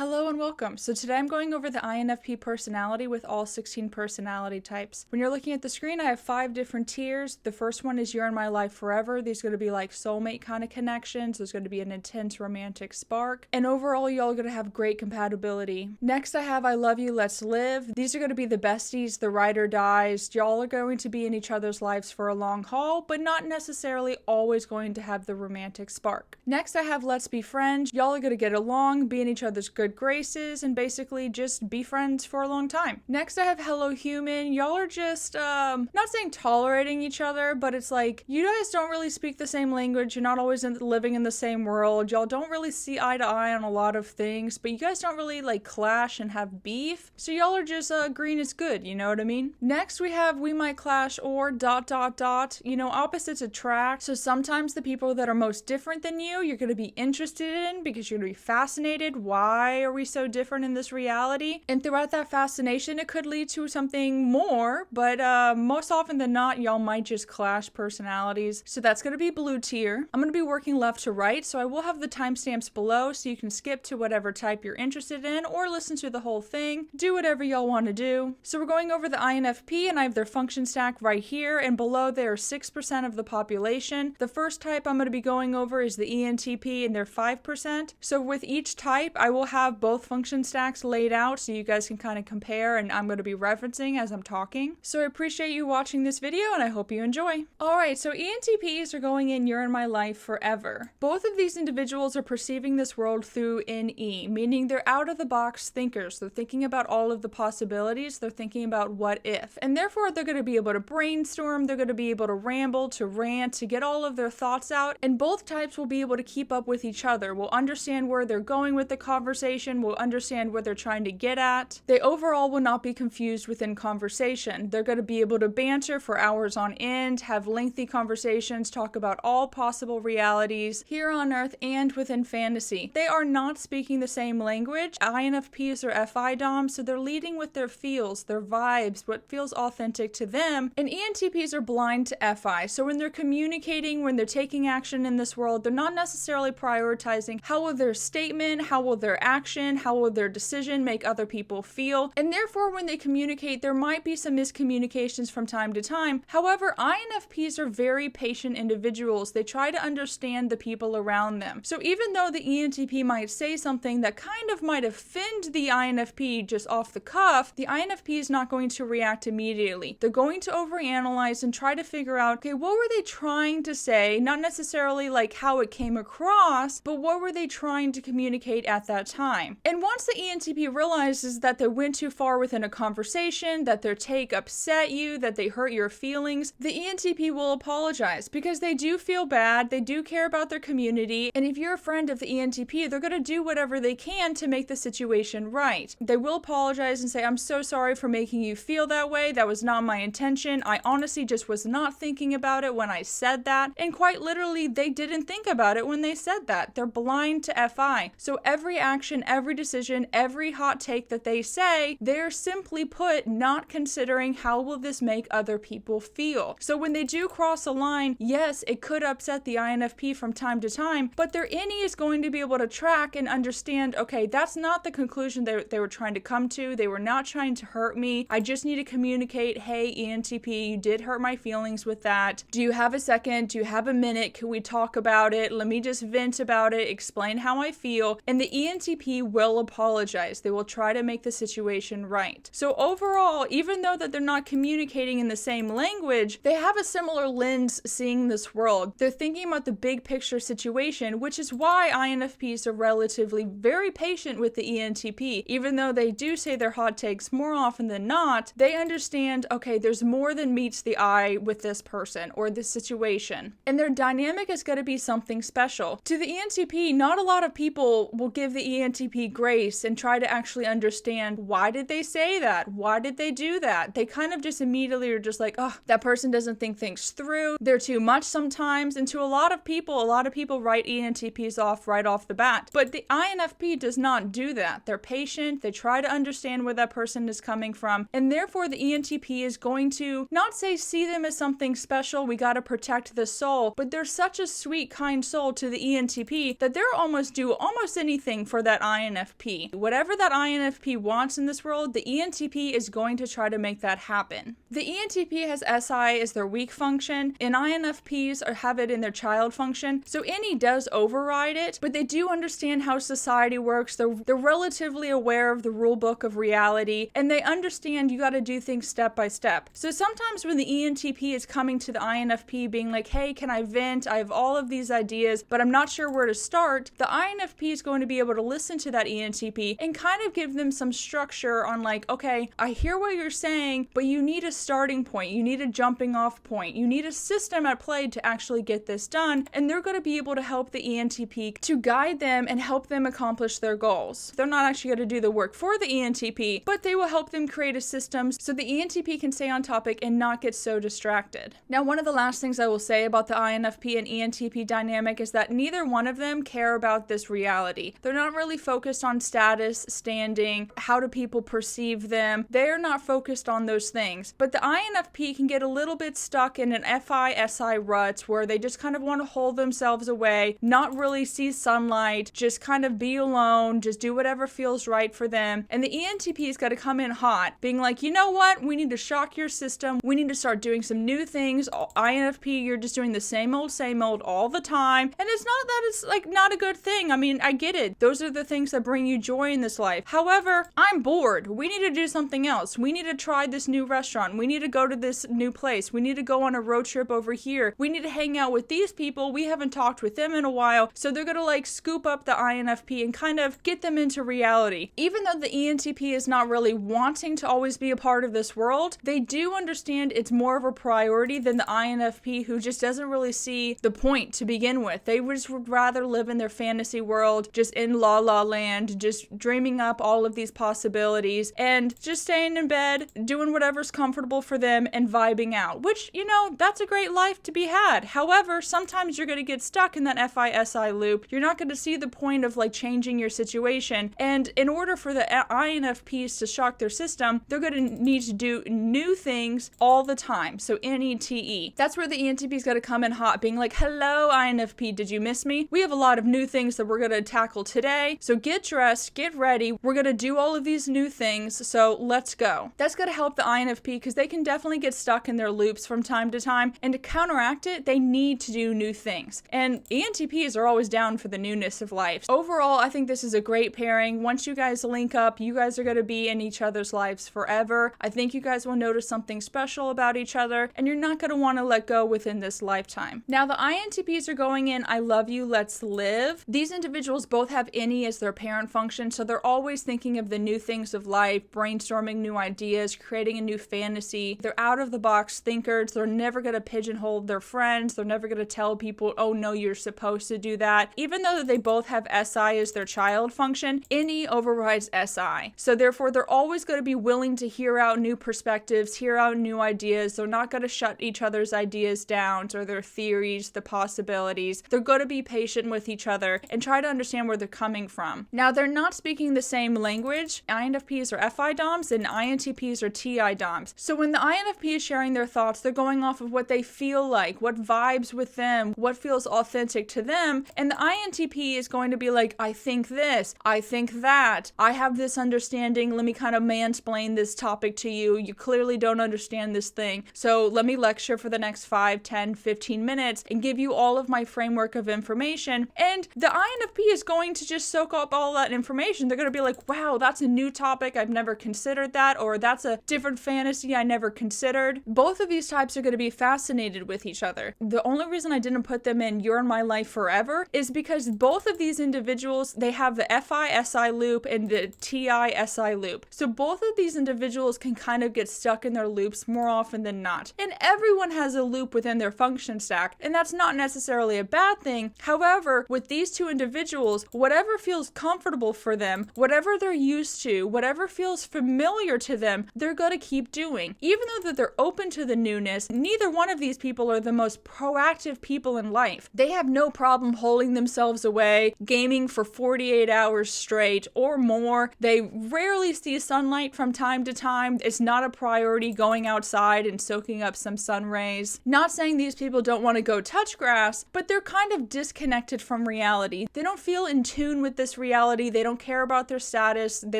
Hello and welcome. So today I'm going over the INFP personality with all 16 personality types. When you're looking at the screen, I have 5 different tiers. The first one is you're in my life forever. These are going to be like soulmate kind of connections. There's going to be an intense romantic spark. And overall, y'all are going to have great compatibility. Next, I have I love you, let's live. These are going to be the besties, the ride or dies. Y'all are going to be in each other's lives for a long haul, but not necessarily always going to have the romantic spark. Next, I have let's be friends. Y'all are going to get along, be in each other's good graces, and basically just be friends for a long time. Next, I have hello human. Y'all are just, not saying tolerating each other, but it's like, you guys don't really speak the same language. You're not always living in the same world. Y'all don't really see eye to eye on a lot of things, but you guys don't really like clash and have beef. So y'all are just, green is good, you know what I mean? Next, we have we might clash or ... You know, opposites attract. So sometimes the people that are most different than you're going to be interested in because you're going to be fascinated. Why are we so different in this reality? And throughout that fascination, it could lead to something more, but most often than not, y'all might just clash personalities. So that's going to be blue tier. I'm going to be working left to right, so I will have the timestamps below so you can skip to whatever type you're interested in or listen to the whole thing. Do whatever y'all want to do. So we're going over the INFP, and I have their function stack right here, and below they are 6% of the population. The first type I'm going to be going over is the ENTP, and they're 5%. So with each type, I will have both function stacks laid out so you guys can kind of compare, and I'm going to be referencing as I'm talking. So I appreciate you watching this video, and I hope you enjoy. Alright, so ENTPs are going in you're in my life forever. Both of these individuals are perceiving this world through NE, meaning they're out-of-the-box thinkers. They're thinking about all of the possibilities. They're thinking about what if. And therefore, they're going to be able to brainstorm. They're going to be able to ramble, to rant, to get all of their thoughts out. And both types will be able to keep up with each other. Will understand where they're going with the conversation. Will understand what they're trying to get at. They overall will not be confused within conversation. They're going to be able to banter for hours on end, have lengthy conversations, talk about all possible realities here on Earth and within fantasy. They are not speaking the same language. INFPs are FI DOMs, so they're leading with their feels, their vibes, what feels authentic to them. And ENTPs are blind to FI, so when they're communicating, when they're taking action in this world, they're not necessarily prioritizing how will their statement, how will their action, how will their decision make other people feel. And therefore, when they communicate, there might be some miscommunications from time to time. However, INFPs are very patient individuals. They try to understand the people around them. So even though the ENTP might say something that kind of might offend the INFP just off the cuff, the INFP is not going to react immediately. They're going to overanalyze and try to figure out, okay, what were they trying to say? Not necessarily like how it came across, but what were they trying to communicate at that time? And once the ENTP realizes that they went too far within a conversation, that their take upset you, that they hurt your feelings, the ENTP will apologize because they do feel bad, they do care about their community, and if you're a friend of the ENTP, they're going to do whatever they can to make the situation right. They will apologize and say, I'm so sorry for making you feel that way. That was not my intention. I honestly just was not thinking about it when I said that. And quite literally, they didn't think about it when they said that. They're blind to FI. So every action, every decision, every hot take that they say, they're simply put not considering how will this make other people feel. So when they do cross a line, yes, it could upset the INFP from time to time, but their NE is going to be able to track and understand, okay, that's not the conclusion they were trying to come to. They were not trying to hurt me. I just need to communicate, hey, ENTP, you did hurt my feelings with that. Do you have a second? Do you have a minute? Can we talk about it? Let me just vent about it, explain how I feel. And the ENTP will apologize. They will try to make the situation right. So overall, even though that they're not communicating in the same language, they have a similar lens seeing this world. They're thinking about the big picture situation, which is why INFPs are relatively very patient with the ENTP. Even though they do say their hot takes more often than not, they understand, okay, there's more than meets the eye with this person or this situation. And their dynamic is going to be something special. To the ENTP, not a lot of people will give the ENTP grace and try to actually understand, why did they say that? Why did they do that? They kind of just immediately are just like, oh, that person doesn't think things through. They're too much sometimes. And to a lot of people write ENTPs off right off the bat. But the INFP does not do that. They're patient. They try to understand where that person is coming from. And therefore, the ENTP is going to not say see them as something special, we got to protect the soul, but they're such a sweet, kind soul to the ENTP that they're almost do anything for that INFP. Whatever that INFP wants in this world, the ENTP is going to try to make that happen. The ENTP has SI as their weak function, and INFPs have it in their child function, so NE does override it, but they do understand how society works. They're relatively aware of the rule book of reality, and they understand you got to do things step by step. So sometimes when the ENTP is coming to the INFP being like, hey, can I vent? I have all of these ideas, but I'm not sure where to start. The INFP is going to be able to listen to that ENTP and kind of give them some structure on like, okay, I hear what you're saying, but you need a starting point. You need a jumping off point. You need a system at play to actually get this done. And they're going to be able to help the ENTP to guide them and help them accomplish their goals. They're not actually going to do the work for the ENTP, but they will help them create a system so the ENTP can stay on topic and not get so distracted. Now, one of the last things I will say about the INFP and ENTP dynamic is that neither one of them care about this reality. They're not really focused on status, standing, how do people perceive them. They're not focused on those things. But the INFP can get a little bit stuck in an FI-SI rut where they just kind of want to hold themselves away, not really see sunlight, just kind of be alone, just do whatever feels right for them. And the ENTP's got to come in hot, being like, you know what? We need to shock your system. We need to start doing some new things. INFP, you're just doing the same old all the time. And it's not that it's like not a good thing. I mean, I get it. Those are the things that bring you joy in this life. However, I'm bored. We need to do something else. We need to try this new restaurant. We need to go to this new place. We need to go on a road trip over here. We need to hang out with these people. We haven't talked with them in a while. So they're going to like scoop up the INFP and kind of get them into reality. Even though the ENTP is not really wanting to always be a part of this world, they do understand it's more of a priority than the INFP who just doesn't really see the point to begin with. They just would rather live in their fantasy world, just in la la land, just dreaming up all of these possibilities and just staying in bed, doing whatever's comfortable for them and vibing out, which, you know, that's a great life to be had. However, sometimes you're going to get stuck in that FI-SI loop. You're not going to see the point of like changing your situation. And in order for the INFPs to shock their system, they're going to need to do new things all the time. So NETE. That's where the ENTP's got to come in hot, being like, hello, INFP, did you miss me? We have a lot of new things that we're going to tackle today. So get dressed, get ready. We're going to do all of these new things. So let's go. That's going to help the INFP because they can definitely get stuck in their loops from time to time. And to counteract it, they need to do new things. And ENTPs are always down for the newness of life. Overall, I think this is a great pairing. Once you guys link up, you guys are going to be in each other's lives forever. I think you guys will notice something special about each other, and you're not going to want to let go within this lifetime. Now, the INTPs are going in, I love you, let's live. These individuals both have NE as their parent function, so they're always thinking of the new things of life, brainstorming new ideas, creating a new fantasy. They're out-of-the-box thinkers. They're never going to pigeonhole their friends. They're never going to tell people, oh, no, you're supposed to do that. Even though they both have SI as their child function, NE overrides SI. So therefore, they're always going to be willing to hear out new perspectives, hear out new ideas. They're not going to shut each other's ideas down or their theories, the possibilities. They're going to be patient with each other and try to understand where they're coming from. Now, they're not speaking the same language. INFPs are FI DOMs and INTPs are TI DOMs. So when the INFP is sharing their thoughts, they're going off of what they feel like, what vibes with them, what feels authentic to them. And the INTP is going to be like, I think this, I think that, I have this understanding, let me kind of mansplain this topic to you. You clearly don't understand this thing. So let me lecture for the next 5, 10, 15 minutes and give you all of my framework of information. And the INFP is going to just soak up all that information. They're going to be like, wow, that's a new topic. I've never considered that. Or that's a different fantasy I never considered. Both of these types are going to be fascinated with each other. The only reason I didn't put them in You're in My Life Forever is because both of these individuals, they have the FI-SI loop and the TI-SI loop. So both of these individuals can kind of get stuck in their loops more often than not. And everyone has a loop within their function stack, and that's not necessarily a bad thing. However, with these two individuals, whatever feels comfortable for them, whatever they're used to, whatever feels familiar to them, they're going to keep doing. Even though that they're open to the newness, neither one of these people are the most proactive people in life. They have no problem holding themselves away, gaming for 48 hours straight or more. They rarely see sunlight from time to time. It's not a priority going outside and soaking up some sun rays. Not saying these people don't want to go touch grass, but they're kind of disconnected from reality. They don't feel in tune with this this reality. They don't care about their status. They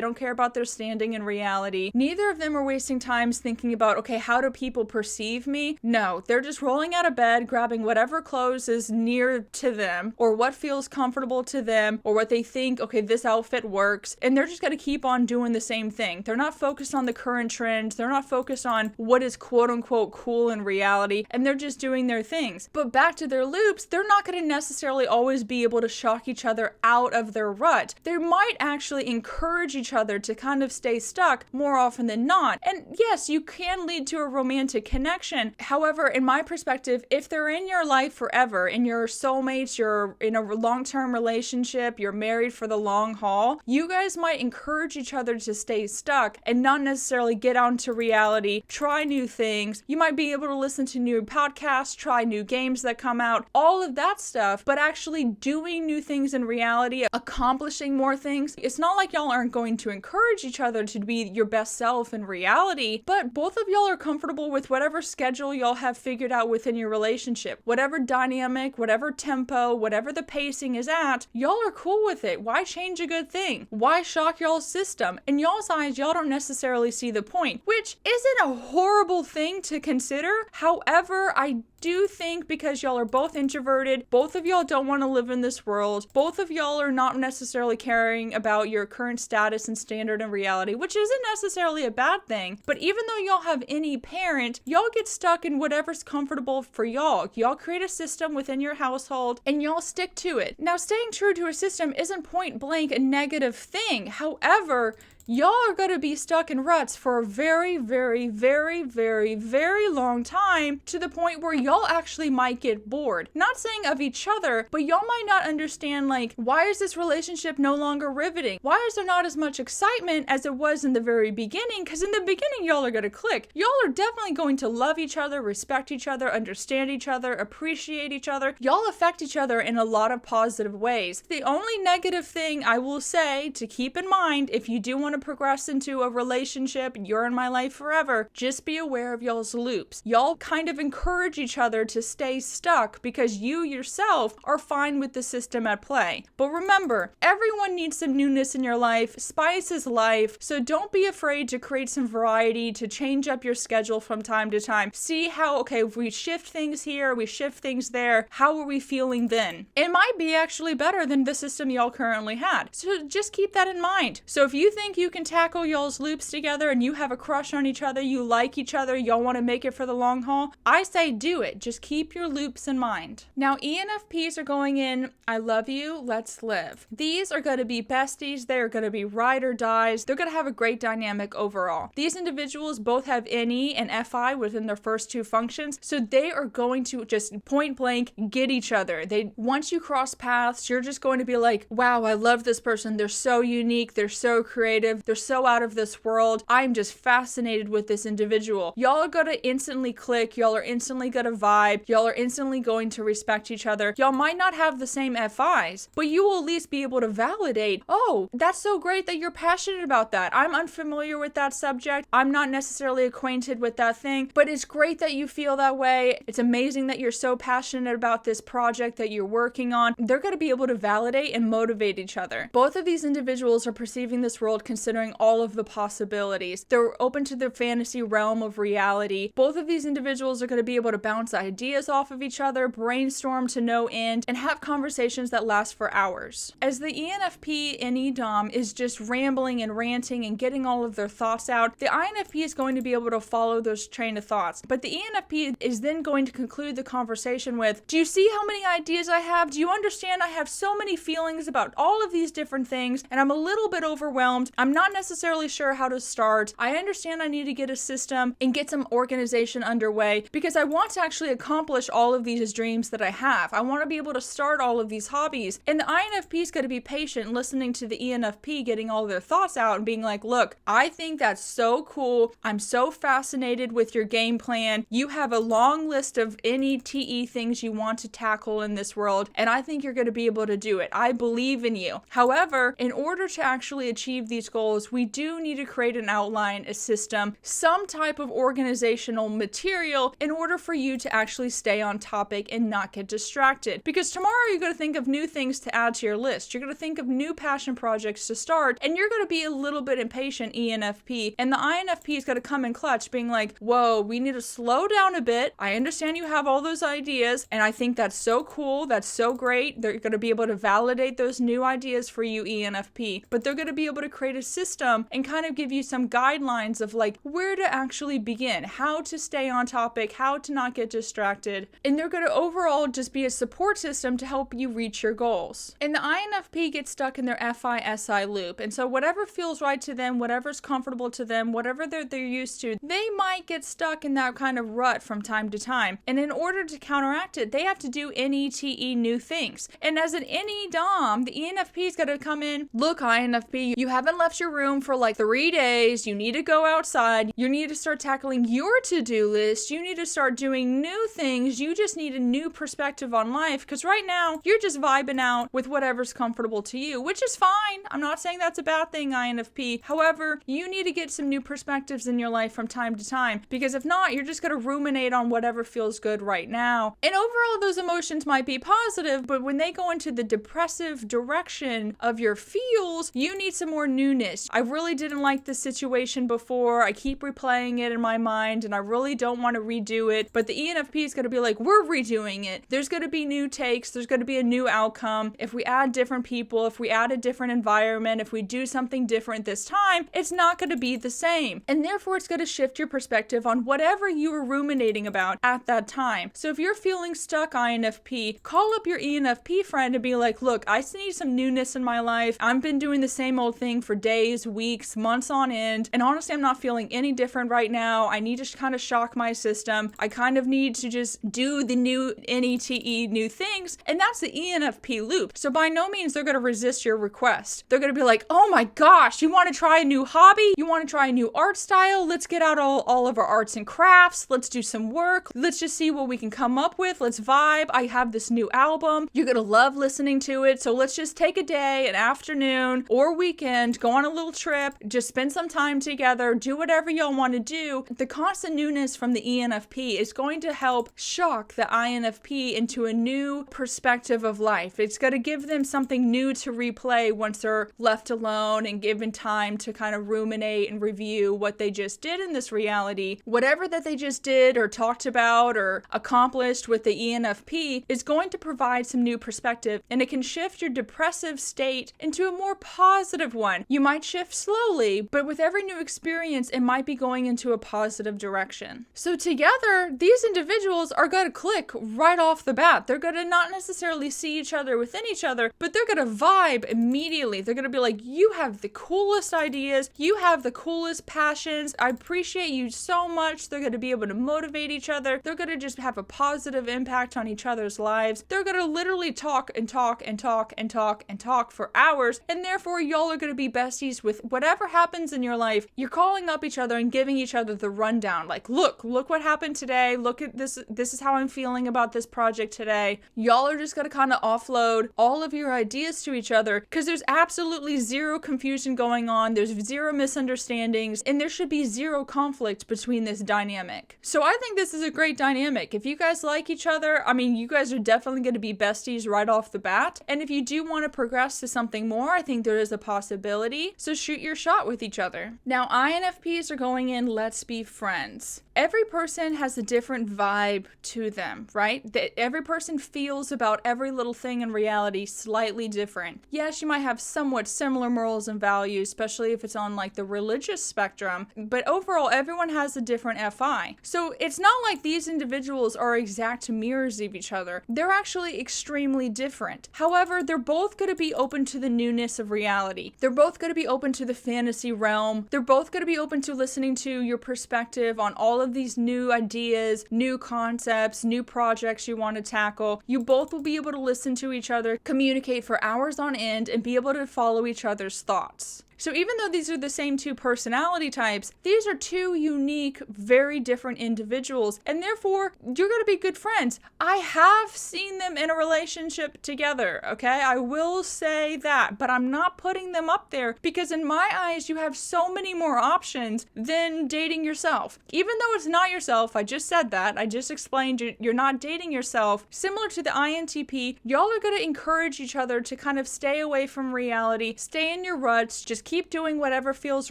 don't care about their standing in reality. Neither of them are wasting time thinking about, okay, how do people perceive me? No, they're just rolling out of bed, grabbing whatever clothes is near to them, or what feels comfortable to them, or what they think, okay, this outfit works, and they're just going to keep on doing the same thing. They're not focused on the current trends. They're not focused on what is quote unquote cool in reality, and they're just doing their things. But back to their loops, they're not going to necessarily always be able to shock each other out of their rut. They might actually encourage each other to kind of stay stuck more often than not. And yes, you can lead to a romantic connection. However, in my perspective, if they're in your life forever, in your soulmates, you're in a long-term relationship, you're married for the long haul, you guys might encourage each other to stay stuck and not necessarily get out into reality, try new things. You might be able to listen to new podcasts, try new games that come out, all of that stuff, but actually doing new things in reality, accomplishing more things. It's not like y'all aren't going to encourage each other to be your best self in reality, but both of y'all are comfortable with whatever schedule y'all have figured out within your relationship. Whatever dynamic, whatever tempo, whatever the pacing is at, y'all are cool with it. Why change a good thing? Why shock y'all's system? In y'all's eyes, y'all don't necessarily see the point, which isn't a horrible thing to consider. However, I do think because y'all are both introverted, both of y'all don't want to live in this world, both of y'all are not necessarily caring about your current status and standard in reality, which isn't necessarily a bad thing, but even though y'all have any parent, y'all get stuck in whatever's comfortable for y'all. Y'all create a system within your household and y'all stick to it. Now, staying true to a system isn't point blank a negative thing. However, y'all are going to be stuck in ruts for a very, very, very, very, very long time, to the point where y'all actually might get bored. Not saying of each other, but y'all might not understand, like, why is this relationship no longer riveting? Why is there not as much excitement as it was in the very beginning? Because in the beginning, y'all are going to click. Y'all are definitely going to love each other, respect each other, understand each other, appreciate each other. Y'all affect each other in a lot of positive ways. The only negative thing I will say to keep in mind, if you do want to progress into a relationship, you're in my life forever, just be aware of y'all's loops. Y'all kind of encourage each other to stay stuck because you yourself are fine with the system at play. But remember, everyone needs some newness in your life. Spice is life, so don't be afraid to create some variety, to change up your schedule from time to time. See how, okay, if we shift things here, we shift things there, how are we feeling then? It might be actually better than the system y'all currently had. So just keep that in mind. So if you think you can tackle y'all's loops together and you have a crush on each other, you like each other, y'all want to make it for the long haul, I say do it. Just keep your loops in mind. Now, ENFPs are going in, I love you, let's live. These are going to be besties. They're going to be ride or dies. They're going to have a great dynamic overall. These individuals both have NE and FI within their first two functions, so they are going to just point blank get each other. Once you cross paths, you're just going to be like, wow, I love this person. They're so unique. They're so creative. They're so out of this world. I'm just fascinated with this individual. Y'all are going to instantly click. Y'all are instantly going to vibe. Y'all are instantly going to respect each other. Y'all might not have the same FIs, but you will at least be able to validate, oh, that's so great that you're passionate about that. I'm unfamiliar with that subject. I'm not necessarily acquainted with that thing, but it's great that you feel that way. It's amazing that you're so passionate about this project that you're working on. They're going to be able to validate and motivate each other. Both of these individuals are perceiving this world considering all of the possibilities. They're open to the fantasy realm of reality. Both of these individuals are going to be able to bounce ideas off of each other, brainstorm to no end, and have conversations that last for hours. As the ENFP NE-DOM is just rambling and ranting and getting all of their thoughts out, the INFP is going to be able to follow those train of thoughts. But the ENFP is then going to conclude the conversation with, do you see how many ideas I have? Do you understand I have so many feelings about all of these different things, and I'm a little bit overwhelmed. I'm not necessarily sure how to start. I understand I need to get a system and get some organization underway because I want to actually accomplish all of these dreams that I have. I want to be able to start all of these hobbies. And the INFP is going to be patient listening to the ENFP getting all their thoughts out and being like, look, I think that's so cool. I'm so fascinated with your game plan. You have a long list of NETE things you want to tackle in this world, and I think you're going to be able to do it. I believe in you. However, in order to actually achieve these goals, goals, we do need to create an outline, a system, some type of organizational material in order for you to actually stay on topic and not get distracted. Because tomorrow you're going to think of new things to add to your list. You're going to think of new passion projects to start, and you're going to be a little bit impatient, ENFP. And the INFP is going to come in clutch being like, whoa, we need to slow down a bit. I understand you have all those ideas, and I think that's so cool. That's so great. They're going to be able to validate those new ideas for you, ENFP. But they're going to be able to create a system and kind of give you some guidelines of like where to actually begin, how to stay on topic, how to not get distracted. And they're going to overall just be a support system to help you reach your goals. And the INFP gets stuck in their FI-SI loop. And so whatever feels right to them, whatever's comfortable to them, whatever they're used to, they might get stuck in that kind of rut from time to time. And in order to counteract it, they have to do NETE new things. And as an NE Dom, the ENFP is going to come in, look, INFP, you haven't left your room for like 3 days. You need to go outside. You need to start tackling your to-do list. You need to start doing new things. You just need a new perspective on life, because right now you're just vibing out with whatever's comfortable to you, which is fine. I'm not saying that's a bad thing, INFP. However, you need to get some new perspectives in your life from time to time, because if not, you're just going to ruminate on whatever feels good right now. And overall, those emotions might be positive, but when they go into the depressive direction of your feels, you need some more newness. I really didn't like this situation before. I keep replaying it in my mind, and I really don't want to redo it. But the ENFP is going to be like, we're redoing it. There's going to be new takes. There's going to be a new outcome. If we add different people, if we add a different environment, if we do something different this time, it's not going to be the same. And therefore, it's going to shift your perspective on whatever you were ruminating about at that time. So if you're feeling stuck, INFP, call up your ENFP friend and be like, look, I need some newness in my life. I've been doing the same old thing for days, weeks, months on end. And honestly, I'm not feeling any different right now. I need to kind of shock my system. I kind of need to just do the new NETE new things. And that's the ENFP loop. So by no means they're going to resist your request. They're going to be like, oh my gosh, you want to try a new hobby? You want to try a new art style? Let's get out all of our arts and crafts. Let's do some work. Let's just see what we can come up with. Let's vibe. I have this new album. You're going to love listening to it. So let's just take a day, an afternoon or weekend, go on a little trip, just spend some time together, do whatever y'all want to do. The constant newness from the ENFP is going to help shock the INFP into a new perspective of life. It's going to give them something new to replay once they're left alone and given time to kind of ruminate and review what they just did in this reality. Whatever that they just did or talked about or accomplished with the ENFP is going to provide some new perspective, and it can shift your depressive state into a more positive one. You might shift slowly, but with every new experience, it might be going into a positive direction. So together, these individuals are going to click right off the bat. They're going to not necessarily see each other within each other, but they're going to vibe immediately. They're going to be like, you have the coolest ideas. You have the coolest passions. I appreciate you so much. They're going to be able to motivate each other. They're going to just have a positive impact on each other's lives. They're going to literally talk and talk and talk and talk and talk for hours, and therefore y'all are going to be besties with whatever happens in your life. You're calling up each other and giving each other the rundown. Like, look what happened today. Look at this. This is how I'm feeling about this project today. Y'all are just going to kind of offload all of your ideas to each other, because there's absolutely zero confusion going on. There's zero misunderstandings, and there should be zero conflict between this dynamic. So I think this is a great dynamic. If you guys like each other, I mean, you guys are definitely going to be besties right off the bat. And if you do want to progress to something more, I think there is a possibility. So shoot your shot with each other. Now, INFPs are going in, let's be friends. Every person has a different vibe to them, right? That every person feels about every little thing in reality slightly different. Yes, you might have somewhat similar morals and values, especially if it's on like the religious spectrum, but overall, everyone has a different FI. So it's not like these individuals are exact mirrors of each other. They're actually extremely different. However, they're both going to be open to the newness of reality. They're both going to be open to the fantasy realm. They're both going to be open to listening to your perspective on all of these new ideas, new concepts, new projects you want to tackle. You both will be able to listen to each other, communicate for hours on end, and be able to follow each other's thoughts. So even though these are the same two personality types, these are two unique, very different individuals, and therefore you're going to be good friends. I have seen them in a relationship together, okay? I will say that, but I'm not putting them up there because in my eyes, you have so many more options than dating yourself. Even though it's not yourself, I just said that, I just explained you're not dating yourself. Similar to the INTP, y'all are going to encourage each other to kind of stay away from reality, stay in your ruts, just keep doing whatever feels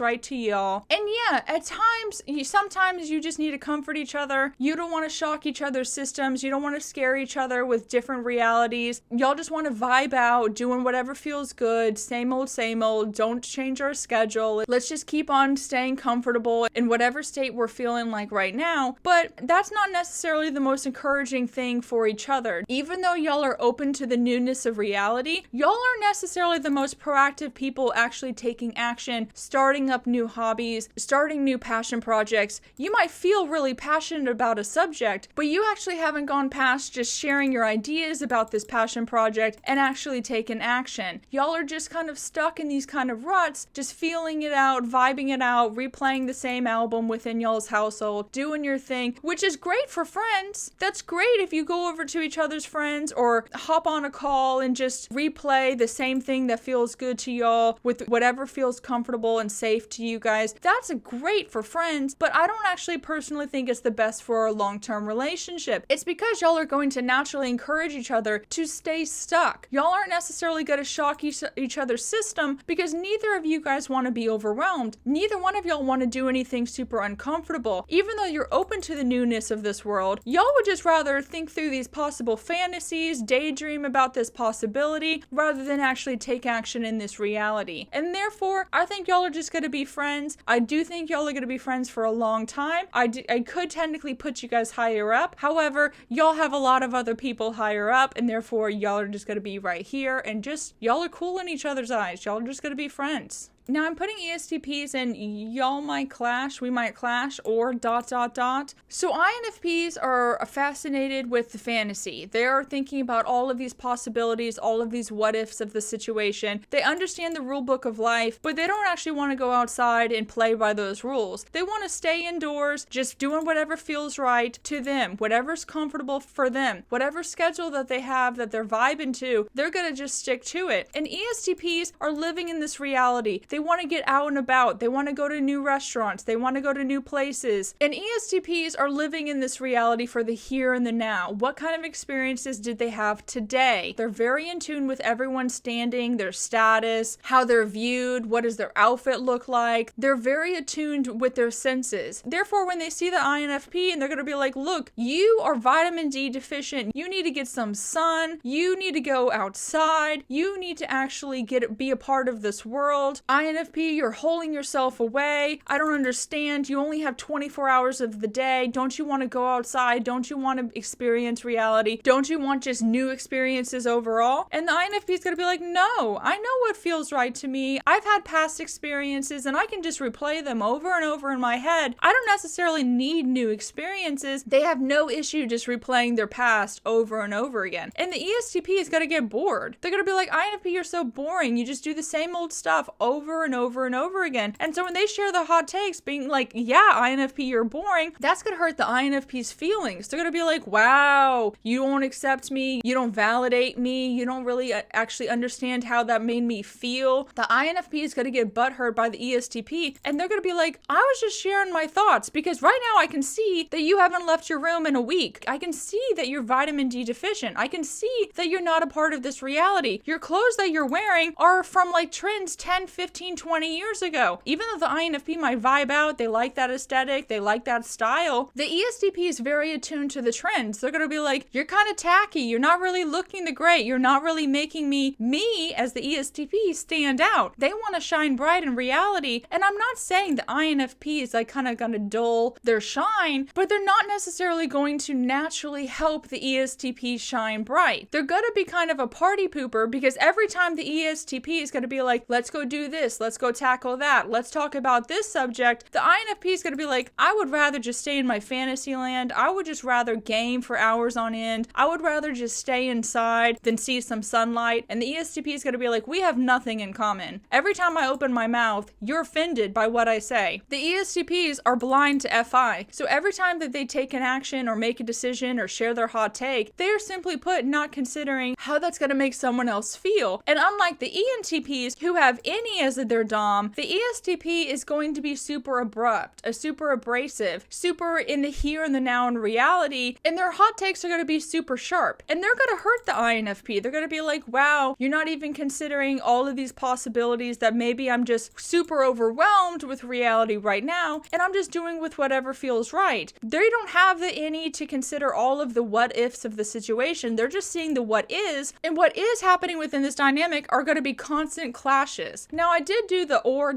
right to y'all. And yeah, at times, sometimes you just need to comfort each other. You don't want to shock each other's systems. You don't want to scare each other with different realities. Y'all just want to vibe out, doing whatever feels good, same old, don't change our schedule. Let's just keep on staying comfortable in whatever state we're feeling like right now. But that's not necessarily the most encouraging thing for each other. Even though y'all are open to the newness of reality, y'all aren't necessarily the most proactive people actually taking action, starting up new hobbies, starting new passion projects. You might feel really passionate about a subject, but you actually haven't gone past just sharing your ideas about this passion project and actually taken action. Y'all are just kind of stuck in these kind of ruts, just feeling it out, vibing it out, replaying the same album within y'all's household, doing your thing, which is great for friends. That's great if you go over to each other's friends or hop on a call and just replay the same thing that feels good to y'all with whatever feels comfortable and safe to you guys. That's great for friends, but I don't actually personally think it's the best for a long-term relationship. It's because y'all are going to naturally encourage each other to stay stuck. Y'all aren't necessarily going to shock each other's system because neither of you guys want to be overwhelmed. Neither one of y'all want to do anything super uncomfortable. Even though you're open to the newness of this world, y'all would just rather think through these possible fantasies, daydream about this possibility, rather than actually take action in this reality. And therefore, I think y'all are just going to be friends. I do think y'all are going to be friends for a long time. I could technically put you guys higher up. However, y'all have a lot of other people higher up, and therefore y'all are just going to be right here, and just y'all are cool in each other's eyes. Y'all are just going to be friends. Now I'm putting ESTPs in y'all might clash, we might clash, or ... So INFPs are fascinated with the fantasy. They are thinking about all of these possibilities, all of these what ifs of the situation. They understand the rule book of life, but they don't actually want to go outside and play by those rules. They want to stay indoors, just doing whatever feels right to them, whatever's comfortable for them, whatever schedule that they have that they're vibing to, they're going to just stick to it. And ESTPs are living in this reality. They want to get out and about. They want to go to new restaurants. They want to go to new places. And ESTPs are living in this reality for the here and the now. What kind of experiences did they have today? They're very in tune with everyone's standing, their status, how they're viewed, what does their outfit look like. They're very attuned with their senses. Therefore, when they see the INFP and they're going to be like, look, you are vitamin D deficient. You need to get some sun. You need to go outside. You need to actually be a part of this world. INFP, you're holding yourself away. I don't understand. You only have 24 hours of the day. Don't you want to go outside? Don't you want to experience reality? Don't you want just new experiences overall? And the INFP is going to be like, no, I know what feels right to me. I've had past experiences and I can just replay them over and over in my head. I don't necessarily need new experiences. They have no issue just replaying their past over and over again. And the ESTP is going to get bored. They're going to be like, INFP, you're so boring. You just do the same old stuff over and over and over again. And so when they share the hot takes being like, yeah, INFP, you're boring, that's going to hurt the INFP's feelings. They're going to be like, wow, you don't accept me. You don't validate me. You don't really actually understand how that made me feel. The INFP is going to get butthurt by the ESTP, and they're going to be like, I was just sharing my thoughts because right now I can see that you haven't left your room in a week. I can see that you're vitamin D deficient. I can see that you're not a part of this reality. Your clothes that you're wearing are from like trends 10, 15, 20 years ago. Even though the INFP might vibe out, they like that aesthetic, they like that style, the ESTP is very attuned to the trends. They're going to be like, you're kind of tacky, you're not really looking the great, you're not really making me as the ESTP stand out. They want to shine bright in reality, and I'm not saying the INFP is like kind of going to dull their shine, but they're not necessarily going to naturally help the ESTP shine bright. They're going to be kind of a party pooper because every time the ESTP is going to be like, let's go do this, this. Let's go tackle that. Let's talk about this subject. The INFP is going to be like, I would rather just stay in my fantasy land. I would just rather game for hours on end. I would rather just stay inside than see some sunlight. And the ESTP is going to be like, we have nothing in common. Every time I open my mouth, you're offended by what I say. The ESTPs are blind to FI. So every time that they take an action or make a decision or share their hot take, they are simply put not considering how that's going to make someone else feel. And unlike the ENTPs who have any as their dom, the ESTP is going to be super abrupt, super abrasive, super in the here and the now in reality, and their hot takes are going to be super sharp. And they're going to hurt the INFP. They're going to be like, wow, you're not even considering all of these possibilities that maybe I'm just super overwhelmed with reality right now, and I'm just doing with whatever feels right. They don't have the any to consider all of the what ifs of the situation. They're just seeing the what is, and what is happening within this dynamic are going to be constant clashes. Now, I did do the or ...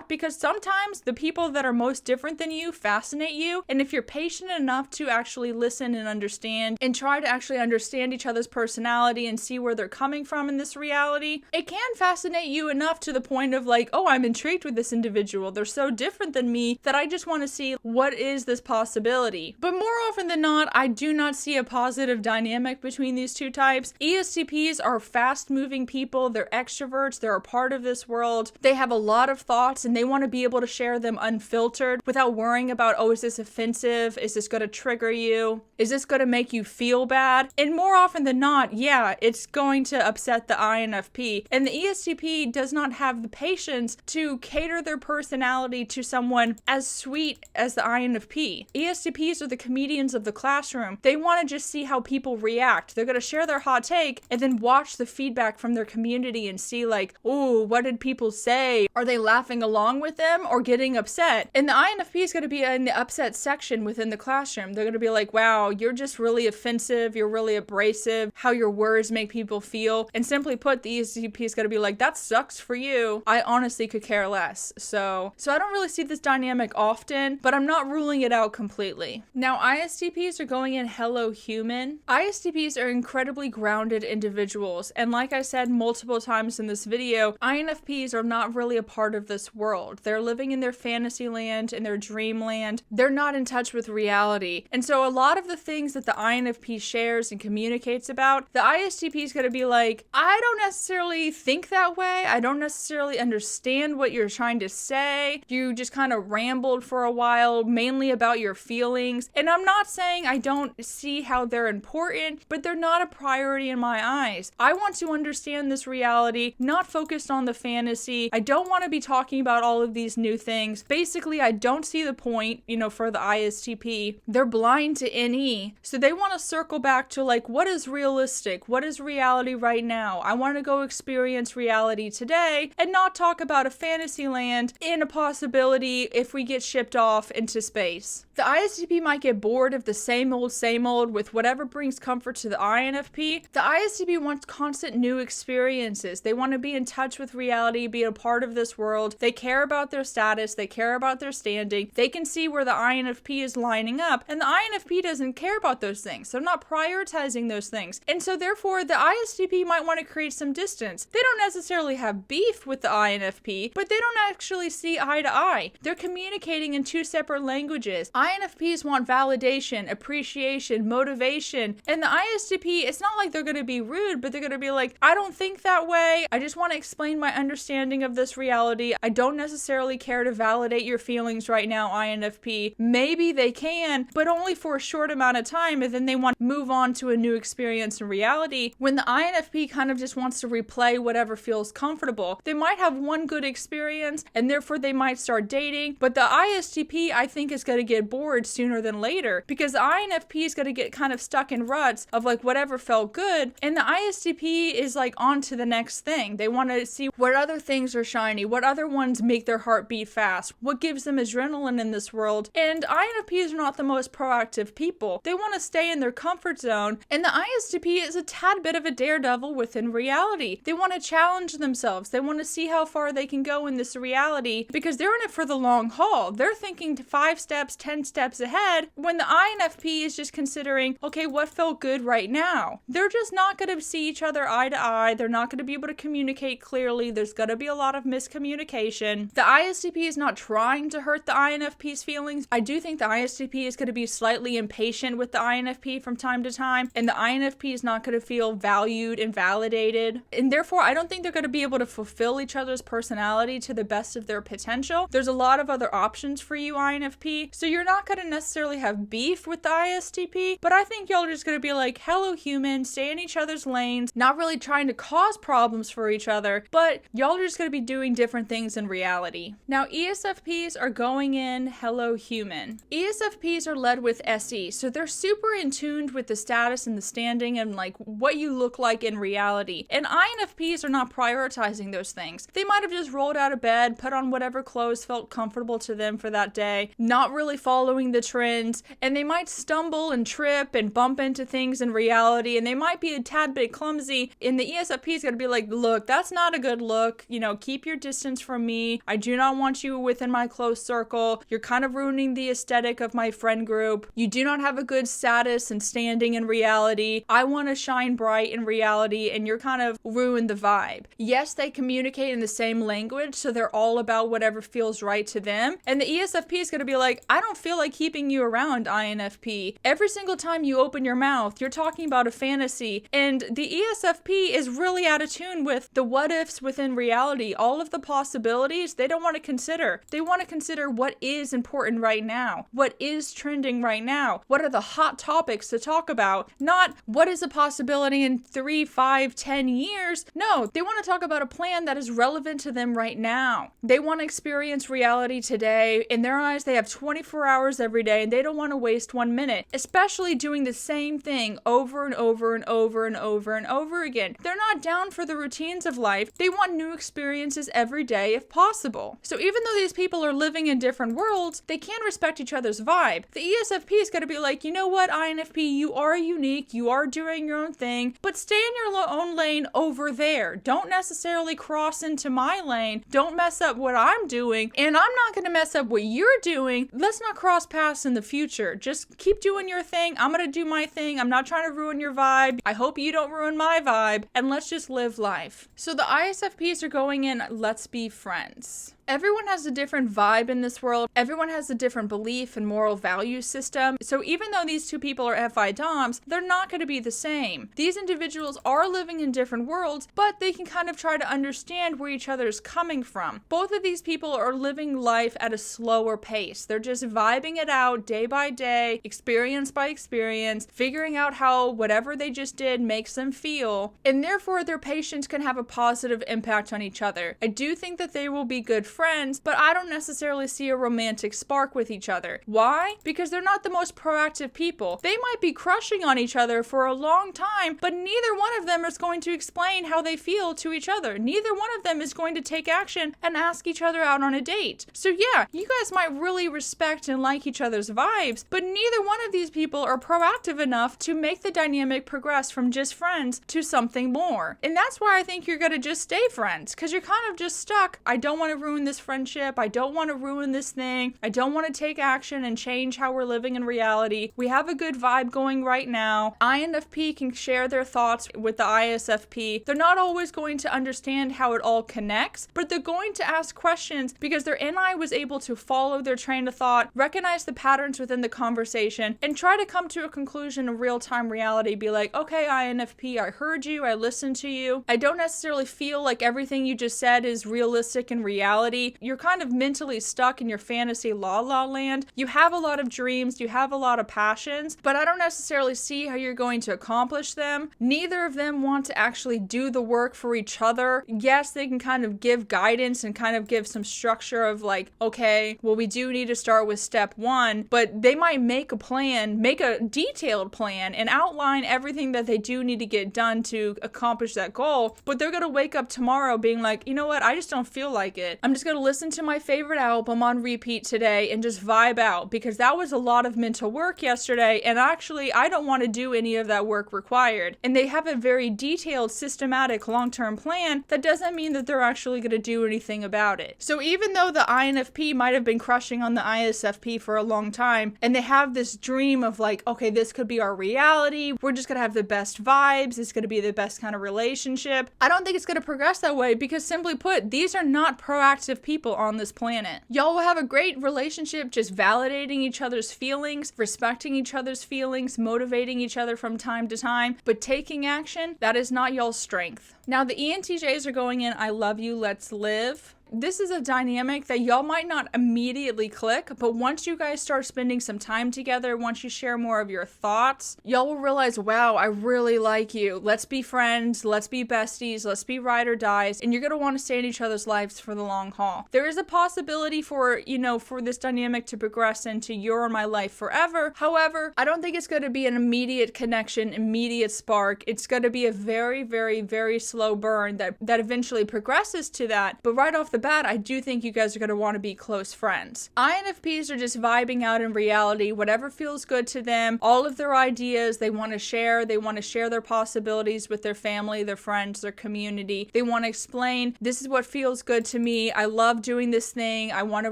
because sometimes the people that are most different than you fascinate you, and if you're patient enough to actually listen and understand and try to actually understand each other's personality and see where they're coming from in this reality, it can fascinate you enough to the point of like, oh, I'm intrigued with this individual. They're so different than me that I just want to see what is this possibility. But more often than not, I do not see a positive dynamic between these two types. ESTPs are fast-moving people. They're extroverts. They're a part of this world. They have a lot of thoughts and they want to be able to share them unfiltered without worrying about, oh, is this offensive? Is this going to trigger you? Is this going to make you feel bad? And more often than not, yeah, it's going to upset the INFP. And the ESTP does not have the patience to cater their personality to someone as sweet as the INFP. ESTPs are the comedians of the classroom. They want to just see how people react. They're going to share their hot take and then watch the feedback from their community and see like, oh, what did people say? Are they laughing along with them or getting upset? And the INFP is going to be in the upset section within the classroom. They're going to be like, wow, you're just really offensive. You're really abrasive. How your words make people feel. And simply put, the ESTP is going to be like, that sucks for you. I honestly could care less. So I don't really see this dynamic often, but I'm not ruling it out completely. Now, ISTPs are going in hello human. ISTPs are incredibly grounded individuals. And like I said multiple times in this video, INFPs are not really a part of this world. They're living in their fantasy land, in their dreamland. They're not in touch with reality. And so a lot of the things that the INFP shares and communicates about, the ISTP is going to be like, I don't necessarily think that way. I don't necessarily understand what you're trying to say. You just kind of rambled for a while, mainly about your feelings. And I'm not saying I don't see how they're important, but they're not a priority in my eyes. I want to understand this reality, not focused on the fantasy. I don't want to be talking about all of these new things. Basically, I don't see the point, for the ISTP. They're blind to NE. So they want to circle back to like, what is realistic? What is reality right now? I want to go experience reality today and not talk about a fantasy land in a possibility if we get shipped off into space. The ISTP might get bored of the same old with whatever brings comfort to the INFP. The ISTP wants constant new experiences. They want to be in touch with reality, be a part of this world. They care about their status. They care about their standing. They can see where the INFP is lining up, and the INFP doesn't care about those things. They're not prioritizing those things. And so therefore, the ISTP might want to create some distance. They don't necessarily have beef with the INFP, but they don't actually see eye to eye. They're communicating in two separate languages. INFPs want validation, appreciation, motivation, and the ISTP, it's not like they're going to be rude, but they're going to be like, I don't think that way. I just want to explain my understanding of this reality. I don't necessarily care to validate your feelings right now, INFP. Maybe they can, but only for a short amount of time, and then they want to move on to a new experience in reality. When the INFP kind of just wants to replay whatever feels comfortable, they might have one good experience, and therefore they might start dating, but the ISTP, I think, is going to get bored sooner than later, because the INFP is going to get kind of stuck in ruts of like whatever felt good, and the ISTP is like on to the next thing. They want to see what other things are shiny, what other ones make their heart beat fast, what gives them adrenaline in this world. And INFPs are not the most proactive people. They want to stay in their comfort zone, and the ISTP is a tad bit of a daredevil within reality. They want to challenge themselves. They want to see how far they can go in this reality, because they're in it for the long haul. They're thinking 5 steps, 10 steps ahead, when the INFP is just considering, okay, what felt good right now? They're just not going to see each other eye to eye. They're not going to be able to communicate clearly. There's going gonna be a lot of miscommunication. The ISTP is not trying to hurt the INFP's feelings. I do think the ISTP is gonna be slightly impatient with the INFP from time to time, and the INFP is not gonna feel valued and validated. And therefore, I don't think they're gonna be able to fulfill each other's personality to the best of their potential. There's a lot of other options for you, INFP, so you're not gonna necessarily have beef with the ISTP, but I think y'all are just gonna be like, hello human, stay in each other's lanes, not really trying to cause problems for each other, but y'all are just gonna be doing different things in reality. Now, ESFPs are going in hello human. ESFPs are led with SE, so they're super in tune with the status and the standing and like what you look like in reality. And INFPs are not prioritizing those things. They might have just rolled out of bed, put on whatever clothes felt comfortable to them for that day, not really following the trends, and they might stumble and trip and bump into things in reality, and they might be a tad bit clumsy, and the ESFP is going to be like, look, that's not a good look, you know, keep your distance from me, I do not want you within my close circle, you're kind of ruining the aesthetic of my friend group, you do not have a good status and standing in reality, I want to shine bright in reality, and you're kind of ruin the vibe. Yes, they communicate in the same language, so they're all about whatever feels right to them, and the ESFP is going to be like, I don't feel like keeping you around, INFP. Every single time you open your mouth, you're talking about a fantasy, and the ESFP is really out of tune with the what ifs within reality, all of the possibilities they don't want to consider. They want to consider what is important right now, what is trending right now, what are the hot topics to talk about, not what is a possibility in 3, 5, 10 years. No, they want to talk about a plan that is relevant to them right now. They want to experience reality today. In their eyes, they have 24 hours every day, and they don't want to waste 1 minute, especially doing the same thing over and over and over and over and over again. They're not down for the routines of life. They want new experiences every day if possible. So even though these people are living in different worlds, they can respect each other's vibe. The ESFP is going to be like, you know what, INFP, you are unique, you are doing your own thing, but stay in your own lane over there. Don't necessarily cross into my lane. Don't mess up what I'm doing, and I'm not going to mess up what you're doing. Let's not cross paths in the future. Just keep doing your thing. I'm going to do my thing. I'm not trying to ruin your vibe. I hope you don't ruin my vibe, and let's just live life. So the ISFPs are going in, let's be friends. Everyone has a different vibe in this world. Everyone has a different belief and moral value system. So even though these two people are FI DOMs, they're not going to be the same. These individuals are living in different worlds, but they can kind of try to understand where each other is coming from. Both of these people are living life at a slower pace. They're just vibing it out day by day, experience by experience, figuring out how whatever they just did makes them feel, and therefore their patience can have a positive impact on each other. I do think that they will be good friends, but I don't necessarily see a romantic spark with each other. Why? Because they're not the most proactive people. They might be crushing on each other for a long time, but neither one of them is going to explain how they feel to each other. Neither one of them is going to take action and ask each other out on a date. So yeah, you guys might really respect and like each other's vibes, but neither one of these people are proactive enough to make the dynamic progress from just friends to something more. And that's why I think you're gonna just stay friends, because you're kind of just stuck. I don't want to ruin this friendship. I don't want to ruin this thing. I don't want to take action and change how we're living in reality. We have a good vibe going right now. INFP can share their thoughts with the ISFP. They're not always going to understand how it all connects, but they're going to ask questions because their NI was able to follow their train of thought, recognize the patterns within the conversation, and try to come to a conclusion in real-time reality. Be like, okay, INFP, I heard you, I listened to you. I don't necessarily feel like everything you just said is realistic in reality. You're kind of mentally stuck in your fantasy la land. You have a lot of dreams, you have a lot of passions, but I don't necessarily see how you're going to accomplish them. Neither of them want to actually do the work for each other. Yes, they can kind of give guidance and kind of give some structure of like, okay, well, we do need to start with step 1, but they might make a plan, make a detailed plan and outline everything that they do need to get done to accomplish that goal, but they're going to wake up tomorrow being like, you know what, I just don't feel like it. I'm just just going to listen to my favorite album on repeat today and just vibe out, because that was a lot of mental work yesterday, and actually I don't want to do any of that work required. And they have a very detailed, systematic, long-term plan. That doesn't mean that they're actually going to do anything about it. So even though the INFP might have been crushing on the ISFP for a long time, and they have this dream of like, okay, this could be our reality, we're just going to have the best vibes, it's going to be the best kind of relationship, I don't think it's going to progress that way, because simply put, these are not proactive people on this planet. Y'all will have a great relationship just validating each other's feelings, respecting each other's feelings, motivating each other from time to time, but taking action, that is not y'all's strength. Now the ENTJs are going in, I love you, let's live. This is a dynamic that y'all might not immediately click, but once you guys start spending some time together, once you share more of your thoughts, y'all will realize, wow, I really like you. Let's be friends, let's be besties, let's be ride or dies, and you're gonna want to stay in each other's lives for the long haul. There is a possibility for, for this dynamic to progress into you're in my life forever. However, I don't think it's gonna be an immediate connection, immediate spark. It's gonna be a very, very, very slow burn that eventually progresses to that. But right off the bat, I do think you guys are going to want to be close friends. INFPs are just vibing out in reality, whatever feels good to them, all of their ideas they want to share their possibilities with their family, their friends, their community. They want to explain, this is what feels good to me, I love doing this thing, I want to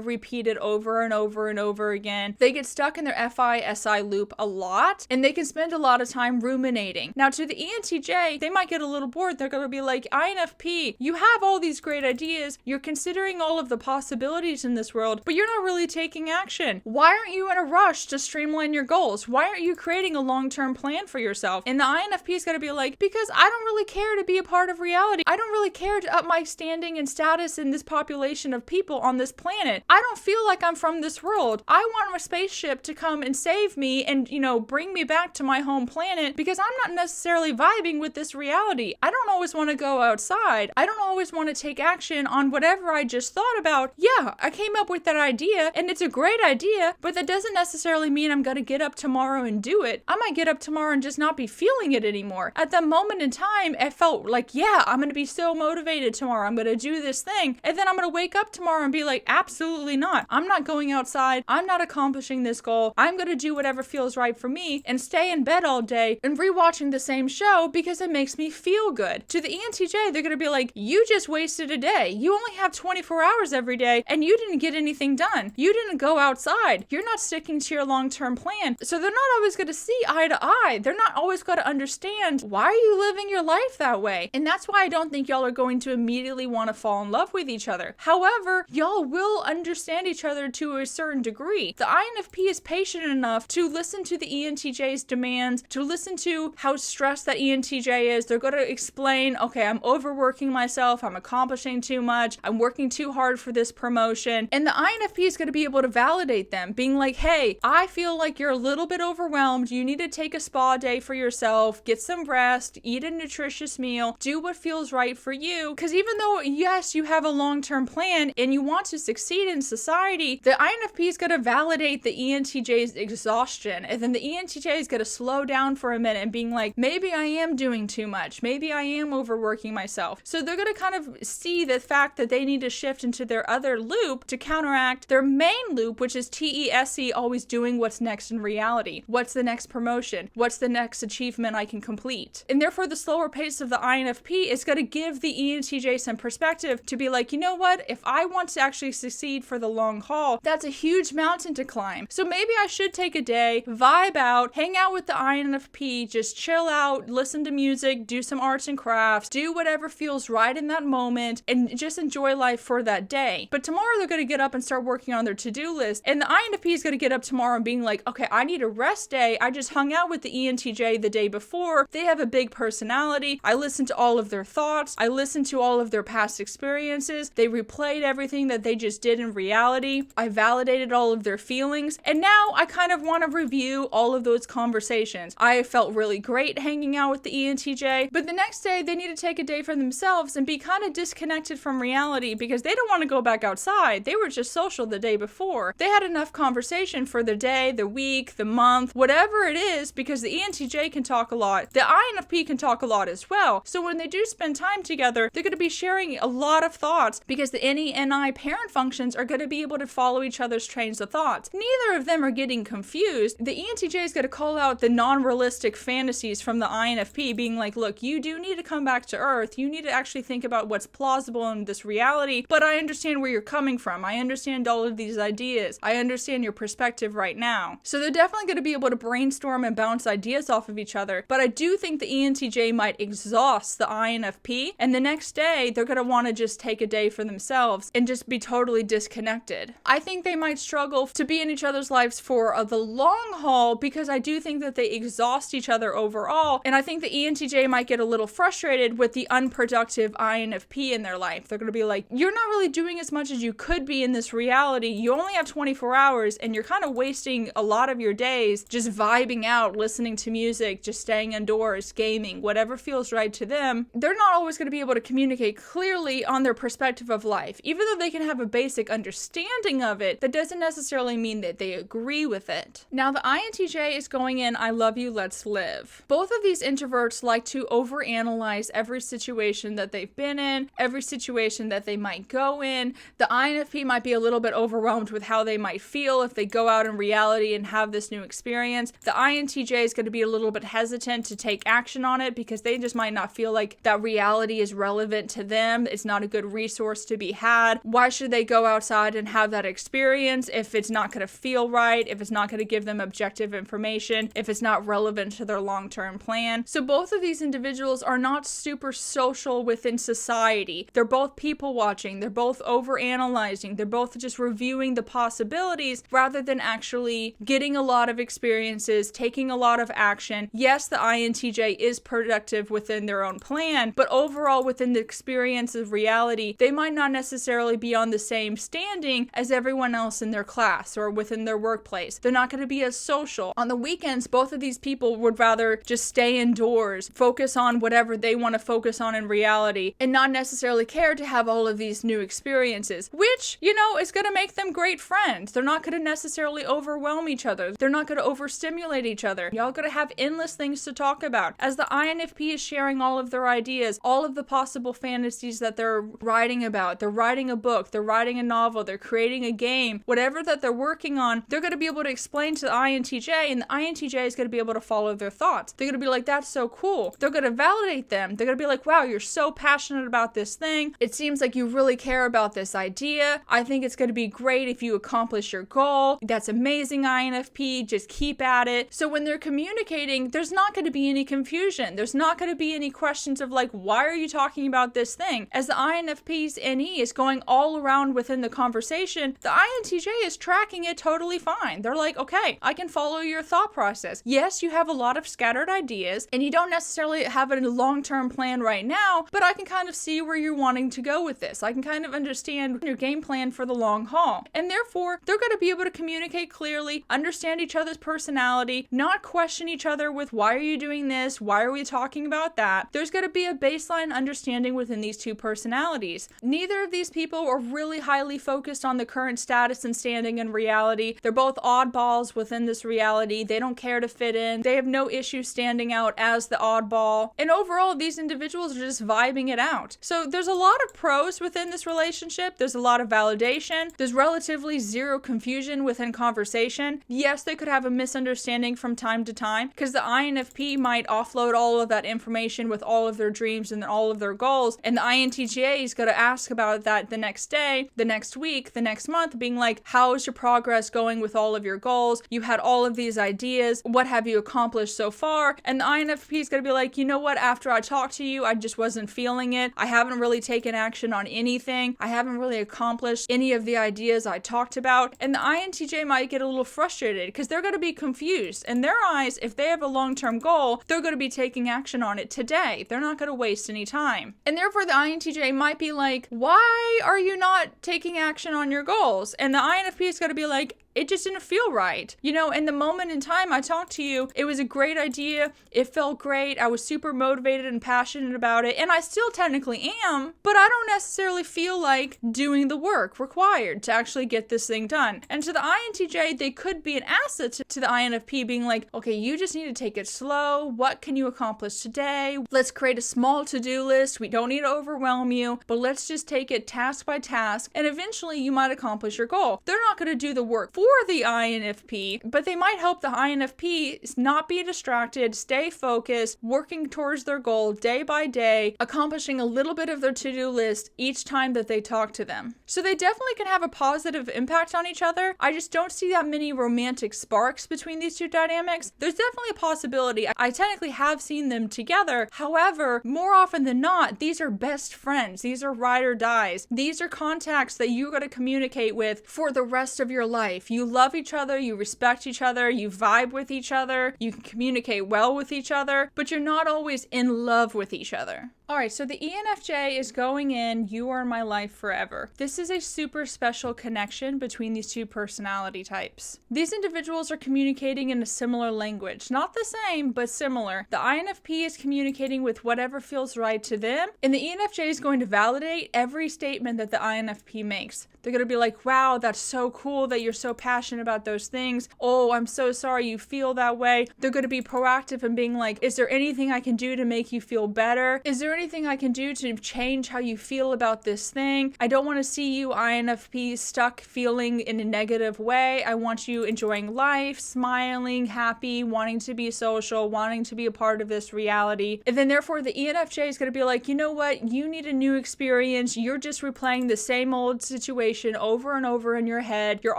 repeat it over and over and over again. They get stuck in their FI-SI loop a lot, and they can spend a lot of time ruminating. Now to the ENTJ, they might get a little bored. They're going to be like, INFP, you have all these great ideas, you're considering all of the possibilities in this world, but you're not really taking action. Why aren't you in a rush to streamline your goals? Why aren't you creating a long-term plan for yourself? And the INFP is going to be like, because I don't really care to be a part of reality. I don't really care to up my standing and status in this population of people on this planet. I don't feel like I'm from this world. I want a spaceship to come and save me and, bring me back to my home planet, because I'm not necessarily vibing with this reality. I don't always want to go outside. I don't always want to take action on whatever I just thought about. Yeah, I came up with that idea and it's a great idea, but that doesn't necessarily mean I'm gonna get up tomorrow and do it. I might get up tomorrow and just not be feeling it anymore. At that moment in time, I felt like, yeah, I'm gonna be so motivated tomorrow. I'm gonna do this thing. And then I'm gonna wake up tomorrow and be like, absolutely not. I'm not going outside. I'm not accomplishing this goal. I'm gonna do whatever feels right for me and stay in bed all day and rewatching the same show because it makes me feel good. To the ENTJ, they're gonna be like, you just wasted a day. You only have 24 hours every day and you didn't get anything done. You didn't go outside. You're not sticking to your long-term plan. So they're not always going to see eye to eye. They're not always going to understand, why are you living your life that way? And that's why I don't think y'all are going to immediately want to fall in love with each other. However, y'all will understand each other to a certain degree. The INFP is patient enough to listen to the ENTJ's demands, to listen to how stressed that ENTJ is. They're going to explain, okay, I'm overworking myself. I'm accomplishing too much. I'm working too hard for this promotion. And the INFP is going to be able to validate them, being like, hey, I feel like you're a little bit overwhelmed. You need to take a spa day for yourself, get some rest, eat a nutritious meal, do what feels right for you. Because even though, yes, you have a long-term plan and you want to succeed in society, the INFP is going to validate the ENTJ's exhaustion. And then the ENTJ is going to slow down for a minute and being like, maybe I am doing too much. Maybe I am overworking myself. So they're going to kind of see the fact that they need to shift into their other loop to counteract their main loop, which is TESE, always doing what's next in reality. What's the next promotion? What's the next achievement I can complete? And therefore, the slower pace of the INFP is going to give the ENTJ some perspective to be like, you know what? If I want to actually succeed for the long haul, that's a huge mountain to climb. So maybe I should take a day, vibe out, hang out with the INFP, just chill out, listen to music, do some arts and crafts, do whatever feels right in that moment, and just enjoy life for that day. But tomorrow they're going to get up and start working on their to-do list, and the INFP is going to get up tomorrow and being like, okay, I need a rest day. I just hung out with the ENTJ the day before. They have a big personality. I listened to all of their thoughts. I listened to all of their past experiences. They replayed everything that they just did in reality. I validated all of their feelings, and now I kind of want to review all of those conversations. I felt really great hanging out with the ENTJ, but the next day they need to take a day for themselves and be kind of disconnected from reality reality because they don't want to go back outside. They were just social the day before. They had enough conversation for the day, the week, the month, whatever it is, because the ENTJ can talk a lot. The INFP can talk a lot as well. So when they do spend time together, they're going to be sharing a lot of thoughts because the NE and I parent functions are going to be able to follow each other's trains of thoughts. Neither of them are getting confused. The ENTJ is going to call out the non-realistic fantasies from the INFP, being like, look, you do need to come back to Earth. You need to actually think about what's plausible in this reality, but I understand where you're coming from. I understand all of these ideas. I understand your perspective right now. So they're definitely going to be able to brainstorm and bounce ideas off of each other, but I do think the ENTJ might exhaust the INFP, and the next day they're going to want to just take a day for themselves and just be totally disconnected. I think they might struggle to be in each other's lives for the long haul because I do think that they exhaust each other overall, and I think the ENTJ might get a little frustrated with the unproductive INFP in their life. They're going to be like, you're not really doing as much as you could be in this reality. You only have 24 hours and you're kind of wasting a lot of your days just vibing out, listening to music, just staying indoors, gaming, whatever feels right to them. They're not always going to be able to communicate clearly on their perspective of life. Even though they can have a basic understanding of it, that doesn't necessarily mean that they agree with it. Now the INTJ is going in, I love you, let's live. Both of these introverts like to overanalyze every situation that they've been in, every situation that they might go in. The INFP might be a little bit overwhelmed with how they might feel if they go out in reality and have this new experience. The INTJ is going to be a little bit hesitant to take action on it because they just might not feel like that reality is relevant to them. It's not a good resource to be had. Why should they go outside and have that experience if it's not going to feel right, if it's not going to give them objective information, if it's not relevant to their long-term plan? So both of these individuals are not super social within society. They're both people watching. They're both overanalyzing. They're both just reviewing the possibilities rather than actually getting a lot of experiences, taking a lot of action. Yes, the INTJ is productive within their own plan, but overall within the experience of reality, they might not necessarily be on the same standing as everyone else in their class or within their workplace. They're not going to be as social. On the weekends, both of these people would rather just stay indoors, focus on whatever they want to focus on in reality, and not necessarily care to have all of these new experiences, which, you know, is going to make them great friends. They're not going to necessarily overwhelm each other. They're not going to overstimulate each other. Y'all going to have endless things to talk about. As the INFP is sharing all of their ideas, all of the possible fantasies that they're writing about, they're writing a book, they're writing a novel, they're creating a game, whatever that they're working on, they're going to be able to explain to the INTJ, and the INTJ is going to be able to follow their thoughts. They're going to be like, that's so cool. They're going to validate them. They're going to be like, wow, you're so passionate about this thing. It seems like you really care about this idea. I think it's going to be great if you accomplish your goal. That's amazing, INFP. Just keep at it. So when they're communicating, there's not going to be any confusion. There's not going to be any questions of like, why are you talking about this thing? As the INFP's NE is going all around within the conversation, the INTJ is tracking it totally fine. They're like, okay, I can follow your thought process. Yes, you have a lot of scattered ideas and you don't necessarily have a long-term plan right now, but I can kind of see where you're wanting to go with this. I can kind of understand your game plan for the long haul. And therefore, they're going to be able to communicate clearly, understand each other's personality, not question each other with why are you doing this? Why are we talking about that? There's going to be a baseline understanding within these two personalities. Neither of these people are really highly focused on the current status and standing in reality. They're both oddballs within this reality. They don't care to fit in. They have no issue standing out as the oddball. And overall, these individuals are just vibing it out. So there's a lot of pros within this relationship. There's a lot of validation. There's relatively zero confusion within conversation. Yes, they could have a misunderstanding from time to time because the INFP might offload all of that information with all of their dreams and all of their goals. And the INTJ is going to ask about that the next day, the next week, the next month, being like, how is your progress going with all of your goals? You had all of these ideas. What have you accomplished so far? And the INFP is going to be like, you know what? After I talked to you, I just wasn't feeling it. I haven't really taken action on anything. I haven't really accomplished any of the ideas I talked about. And the INTJ might get a little frustrated because they're going to be confused. In their eyes, if they have a long-term goal, they're going to be taking action on it today. They're not going to waste any time. And therefore, the INTJ might be like, why are you not taking action on your goals? And the INFP is going to be like, it just didn't feel right. You know, in the moment in time I talked to you, it was a great idea. It felt great. I was super motivated and passionate about it. And I still technically am, but I don't necessarily feel like doing the work required to actually get this thing done. And to the INTJ, they could be an asset to the INFP, being like, okay, you just need to take it slow. What can you accomplish today? Let's create a small to-do list. We don't need to overwhelm you, but let's just take it task by task. And eventually you might accomplish your goal. They're not going to do the work for the INFP, but they might help the INFP not be distracted, stay focused, working towards their goal day by day, accomplishing a little bit of their to-do list each time that they talk to them. So they definitely can have a positive impact on each other. I just don't see that many romantic sparks between these two dynamics. There's definitely a possibility. I technically have seen them together. However, more often than not, these are best friends. These are ride or dies. These are contacts that you're going to communicate with for the rest of your life. You love each other, you respect each other, you vibe with each other, you can communicate well with each other, but you're not always in love with each other. Alright, so the ENFJ is going in, you are my life forever. This is a super special connection between these two personality types. These individuals are communicating in a similar language. Not the same, but similar. The INFP is communicating with whatever feels right to them, and the ENFJ is going to validate every statement that the INFP makes. They're going to be like, wow, that's so cool that you're so passionate about those things. Oh, I'm so sorry you feel that way. They're going to be proactive and being like, is there anything I can do to make you feel better? Is there anything I can do to change how you feel about this thing? I don't want to see you INFP stuck feeling in a negative way. I want you enjoying life, smiling, happy, wanting to be social, wanting to be a part of this reality. And then therefore the ENFJ is going to be like, you know what? You need a new experience. You're just replaying the same old situation over and over in your head. You're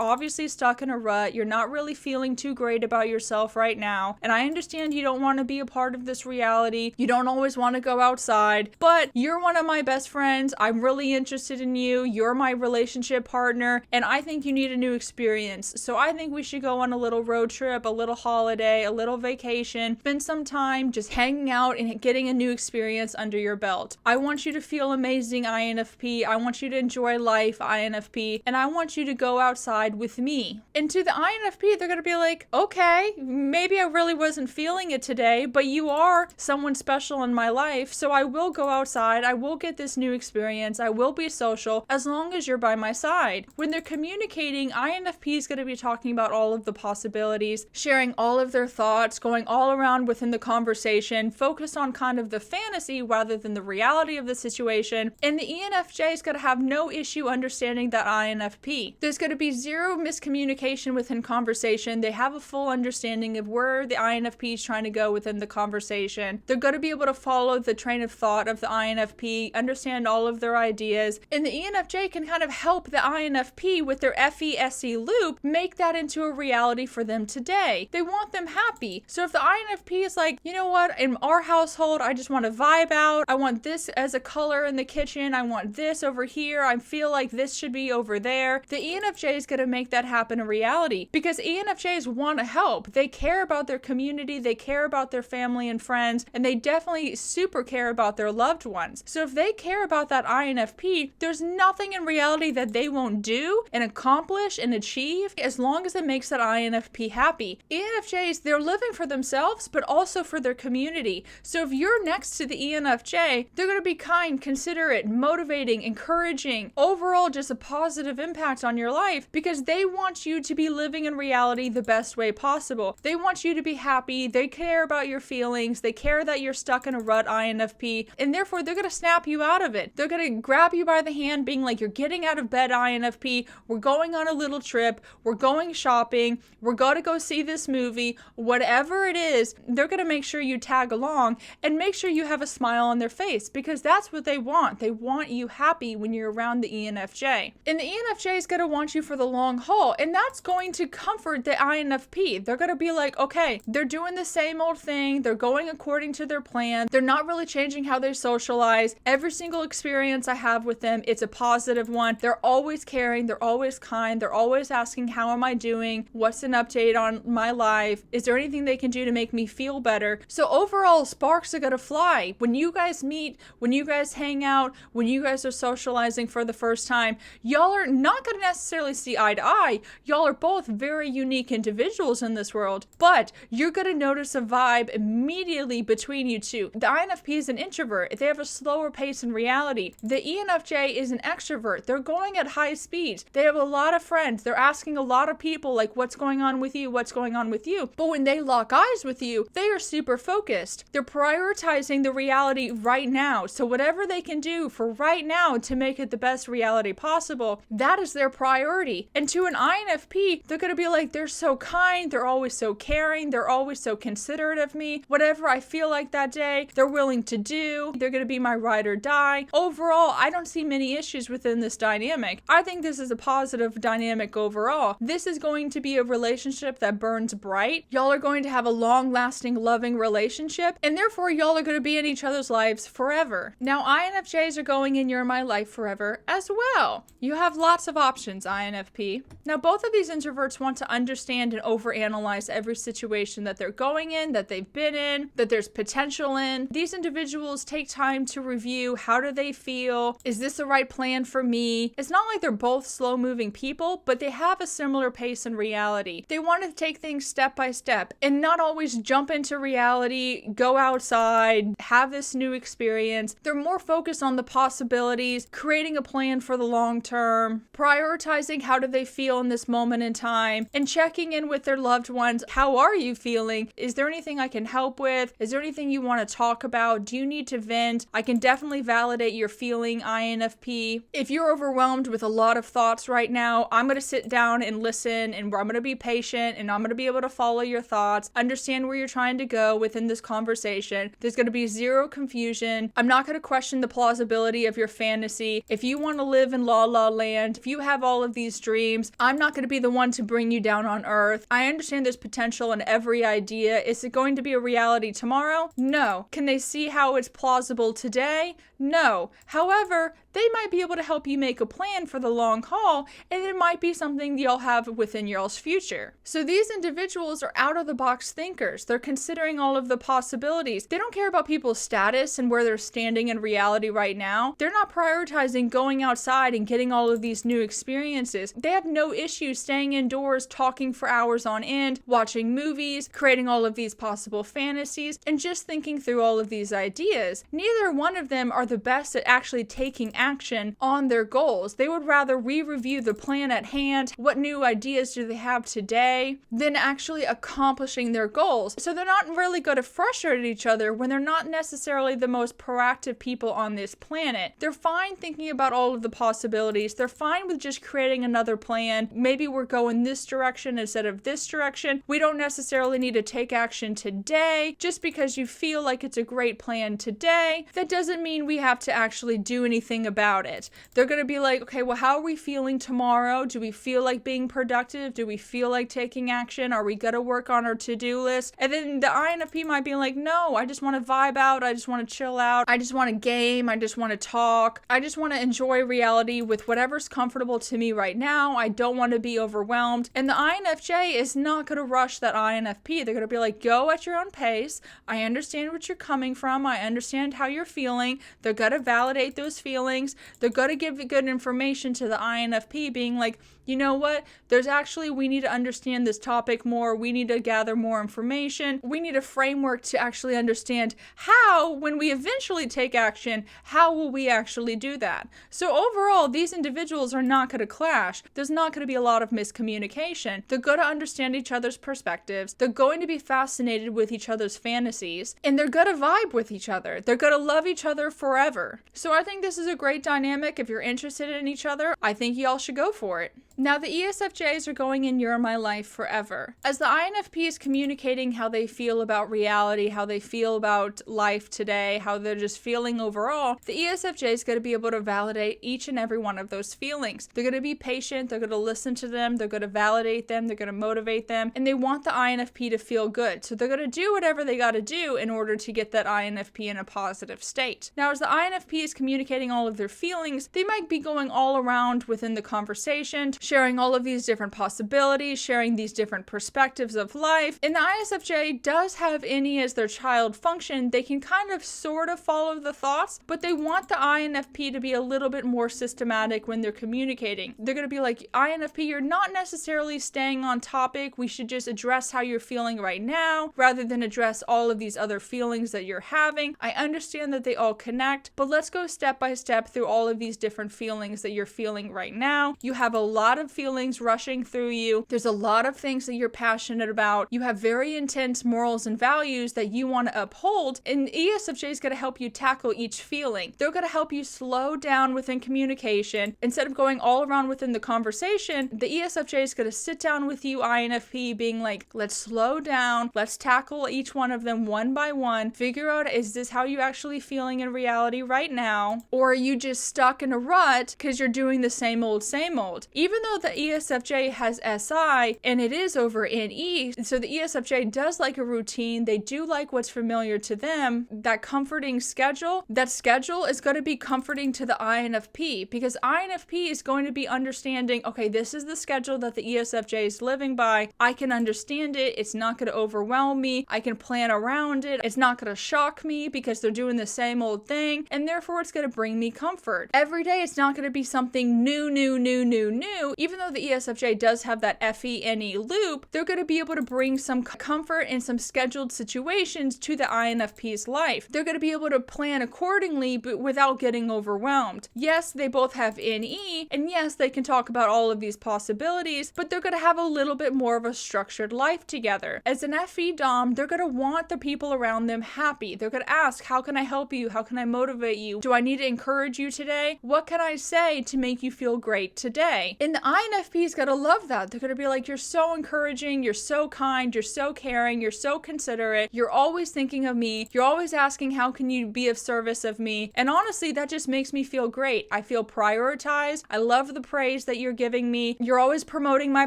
obviously stuck in a rut. You're not really feeling too great about yourself right now. And I understand you don't want to be a part of this reality. You don't always want to go outside, but you're one of my best friends. I'm really interested in you. You're my relationship partner, and I think you need a new experience. So I think we should go on a little road trip, a little holiday, a little vacation, spend some time just hanging out and getting a new experience under your belt. I want you to feel amazing, INFP. I want you to enjoy life, INFP. And I want you to go outside with me. And to the INFP, they're going to be like, okay, maybe I really wasn't feeling it today, but you are someone special in my life, so I will go outside, I will get this new experience, I will be social, as long as you're by my side. When they're communicating, INFP is going to be talking about all of the possibilities, sharing all of their thoughts, going all around within the conversation, focused on kind of the fantasy rather than the reality of the situation. And the ENFJ is going to have no issue understanding that INFP. There's going to be zero miscommunication within conversation. They have a full understanding of where the INFP is trying to go within the conversation. They're going to be able to follow the train of thought of the INFP, understand all of their ideas, and the ENFJ can kind of help the INFP with their FESE loop make that into a reality for them today. They want them happy. So if the INFP is like, you know what, in our household, I just want to vibe out. I want this as a color in the kitchen. I want this over here. I feel like this should be over there. The ENFJ is going to make that happen a reality because ENFJs want to help. They care about their community. They care about their family and friends, and they definitely super care about their loved ones. So if they care about that INFP, there's nothing in reality that they won't do and accomplish and achieve as long as it makes that INFP happy. ENFJs, they're living for themselves, but also for their community. So if you're next to the ENFJ, they're going to be kind, considerate, motivating, encouraging, overall just a positive impact on your life because they want you to be living in reality the best way possible. They want you to be happy. They care about your feelings. They care that you're stuck in a rut, INFP, and therefore they're going to snap you out of it. They're going to grab you by the hand being like, you're getting out of bed, INFP. We're going on a little trip. We're going shopping. We're going to go see this movie. Whatever it is, they're going to make sure you tag along and make sure you have a smile on their face because that's what they want. They want you happy when you're around the ENFJ. And the ENFJ is going to want you for the long haul, and that's going to comfort the INFP. They're going to be like, okay, they're doing the same old thing. They're going according to their plan. They're not really changing how they socialize. Every single experience I have with them, it's a positive one. They're always caring, they're always kind, they're always asking, how am I doing? What's an update on my life? Is there anything they can do to make me feel better? So overall, sparks are gonna fly. When you guys meet, when you guys hang out, when you guys are socializing for the first time, y'all are not gonna necessarily see eye to eye. Y'all are both very unique individuals in this world, but you're gonna notice a vibe immediately between you two. The INFP is an introvert. They have a slower pace in reality. The ENFJ is an extrovert. They're going at high speeds. They have a lot of friends. They're asking a lot of people, like, what's going on with you? What's going on with you? But when they lock eyes with you, they are super focused. They're prioritizing the reality right now. So whatever they can do for right now to make it the best reality possible, that is their priority. And to an INFP, they're going to be like, they're so kind. They're always so caring. They're always so considerate of me. Whatever I feel like that day, they're willing to do. They're going to be my ride or die. Overall, I don't see many issues within this dynamic. I think this is a positive dynamic overall. This is going to be a relationship that burns bright. Y'all are going to have a long-lasting, loving relationship, and therefore y'all are going to be in each other's lives forever. Now, INFJs are going in your my life forever as well. You have lots of options, INFP. Now, both of these introverts want to understand and overanalyze every situation that they're going in, that they've been in, that there's potential in. These individuals take time to review, how do they feel? Is this the right plan for me? It's not like they're both slow-moving people, but they have a similar pace in reality. They want to take things step by step and not always jump into reality, go outside, have this new experience. They're more focused on the possibilities, creating a plan for the long term, prioritizing how do they feel in this moment in time, and checking in with their loved ones. How are you feeling? Is there anything I can help with? Is there anything you want to talk about? Do you need to vent? I can definitely validate your feeling, INFP. If you're overwhelmed with a lot of thoughts right now, I'm going to sit down and listen, and I'm going to be patient, and I'm going to be able to follow your thoughts, understand where you're trying to go within this conversation. There's going to be zero confusion. I'm not going to question the plausibility of your fantasy. If you want to live in La La Land, if you have all of these dreams, I'm not going to be the one to bring you down on earth. I understand there's potential in every idea. Is it going to be a reality tomorrow? No. Can they see how it's plausible today? No. However, they might be able to help you make a plan for the long haul, and it might be something you'll have within y'all's future. So these individuals are out-of-the-box thinkers. They're considering all of the possibilities. They don't care about people's status and where they're standing in reality right now. They're not prioritizing going outside and getting all of these new experiences. They have no issue staying indoors, talking for hours on end, watching movies, creating all of these possible fantasies, and just thinking through all of these ideas. Neither one of them are the best at actually taking action on their goals. They would rather re-review the plan at hand, what new ideas do they have today, than actually accomplishing their goals. So they're not really going to frustrate each other when they're not necessarily the most proactive people on this planet. They're fine thinking about all of the possibilities. They're fine with just creating another plan. Maybe we're going this direction instead of this direction. We don't necessarily need to take action today. Just because you feel like it's a great plan today, that doesn't mean we have to actually do anything about it. They're going to be like, okay, well, how are we feeling tomorrow? Do we feel like being productive? Do we feel like taking action? Are we going to work on our to-do list? And then the INFP might be like, no, I just want to vibe out. I just want to chill out. I just want to game. I just want to talk. I just want to enjoy reality with whatever's comfortable to me right now. I don't want to be overwhelmed. And the INFJ is not going to rush that INFP. They're going to be like, go at your own pace. I understand what you're coming from. I understand how you're feeling. They're going to validate those feelings. They're going to give good information to the INFP, being like, you know what? We need to understand this topic more. We need to gather more information. We need a framework to actually understand how, when we eventually take action, how will we actually do that? So overall, these individuals are not going to clash. There's not going to be a lot of miscommunication. They're going to understand each other's perspectives. They're going to be fascinated with each other's fantasies, and they're going to vibe with each other. They're going to love each other forever. So I think this is a great dynamic. If you're interested in each other, I think y'all should go for it. Now, the ESFJs are going in You're My Life Forever. As the INFP is communicating how they feel about reality, how they feel about life today, how they're just feeling overall, the ESFJ is going to be able to validate each and every one of those feelings. They're going to be patient, they're going to listen to them, they're going to validate them, they're going to motivate them, and they want the INFP to feel good. So they're going to do whatever they got to do in order to get that INFP in a positive state. Now, as the INFP is communicating all of their feelings, they might be going all around within the conversation, sharing all of these different possibilities, sharing these different perspectives of life. And the ISFJ does have INI as their child function. They can kind of sort of follow the thoughts, but they want the INFP to be a little bit more systematic when they're communicating. They're going to be like, INFP, you're not necessarily staying on topic. We should just address how you're feeling right now rather than address all of these other feelings that you're having. I understand that they all connect, but let's go step by step through all of these different feelings that you're feeling right now. You have a lot of feelings rushing through you. There's a lot of things that you're passionate about. You have very intense morals and values that you want to uphold, and ESFJ is going to help you tackle each feeling. They're going to help you slow down within communication. Instead of going all around within the conversation, the ESFJ is going to sit down with you, INFP, being like, let's slow down, let's tackle each one of them one by one, figure out, is this how you actually feeling in reality right now, or are you just stuck in a rut because you're doing the same old, same old? Even though the ESFJ has SI and it is over NE, so the ESFJ does like a routine. They do like what's familiar to them. That comforting schedule, that schedule is going to be comforting to the INFP, because INFP is going to be understanding, okay, this is the schedule that the ESFJ is living by. I can understand it. It's not going to overwhelm me. I can plan around it. It's not going to shock me because they're doing the same old thing, and therefore it's going to bring me comfort. Every day it's not going to be something new. Even though the ESFJ does have that FE-NE loop, they're going to be able to bring some comfort and some scheduled situations to the INFP's life. They're going to be able to plan accordingly, but without getting overwhelmed. Yes, they both have NE, and yes, they can talk about all of these possibilities, but they're going to have a little bit more of a structured life together. As an FE Dom, they're going to want the people around them happy. They're going to ask, how can I help you? How can I motivate you? Do I need to encourage you today? What can I say to make you feel great today? And the INFP is going to love that. They're going to be like, you're so encouraging, you're so kind, you're so caring, you're so considerate, you're always thinking of me, you're always asking how can you be of service of me, and honestly that just makes me feel great. I feel prioritized. I love the praise that you're giving me. You're always promoting my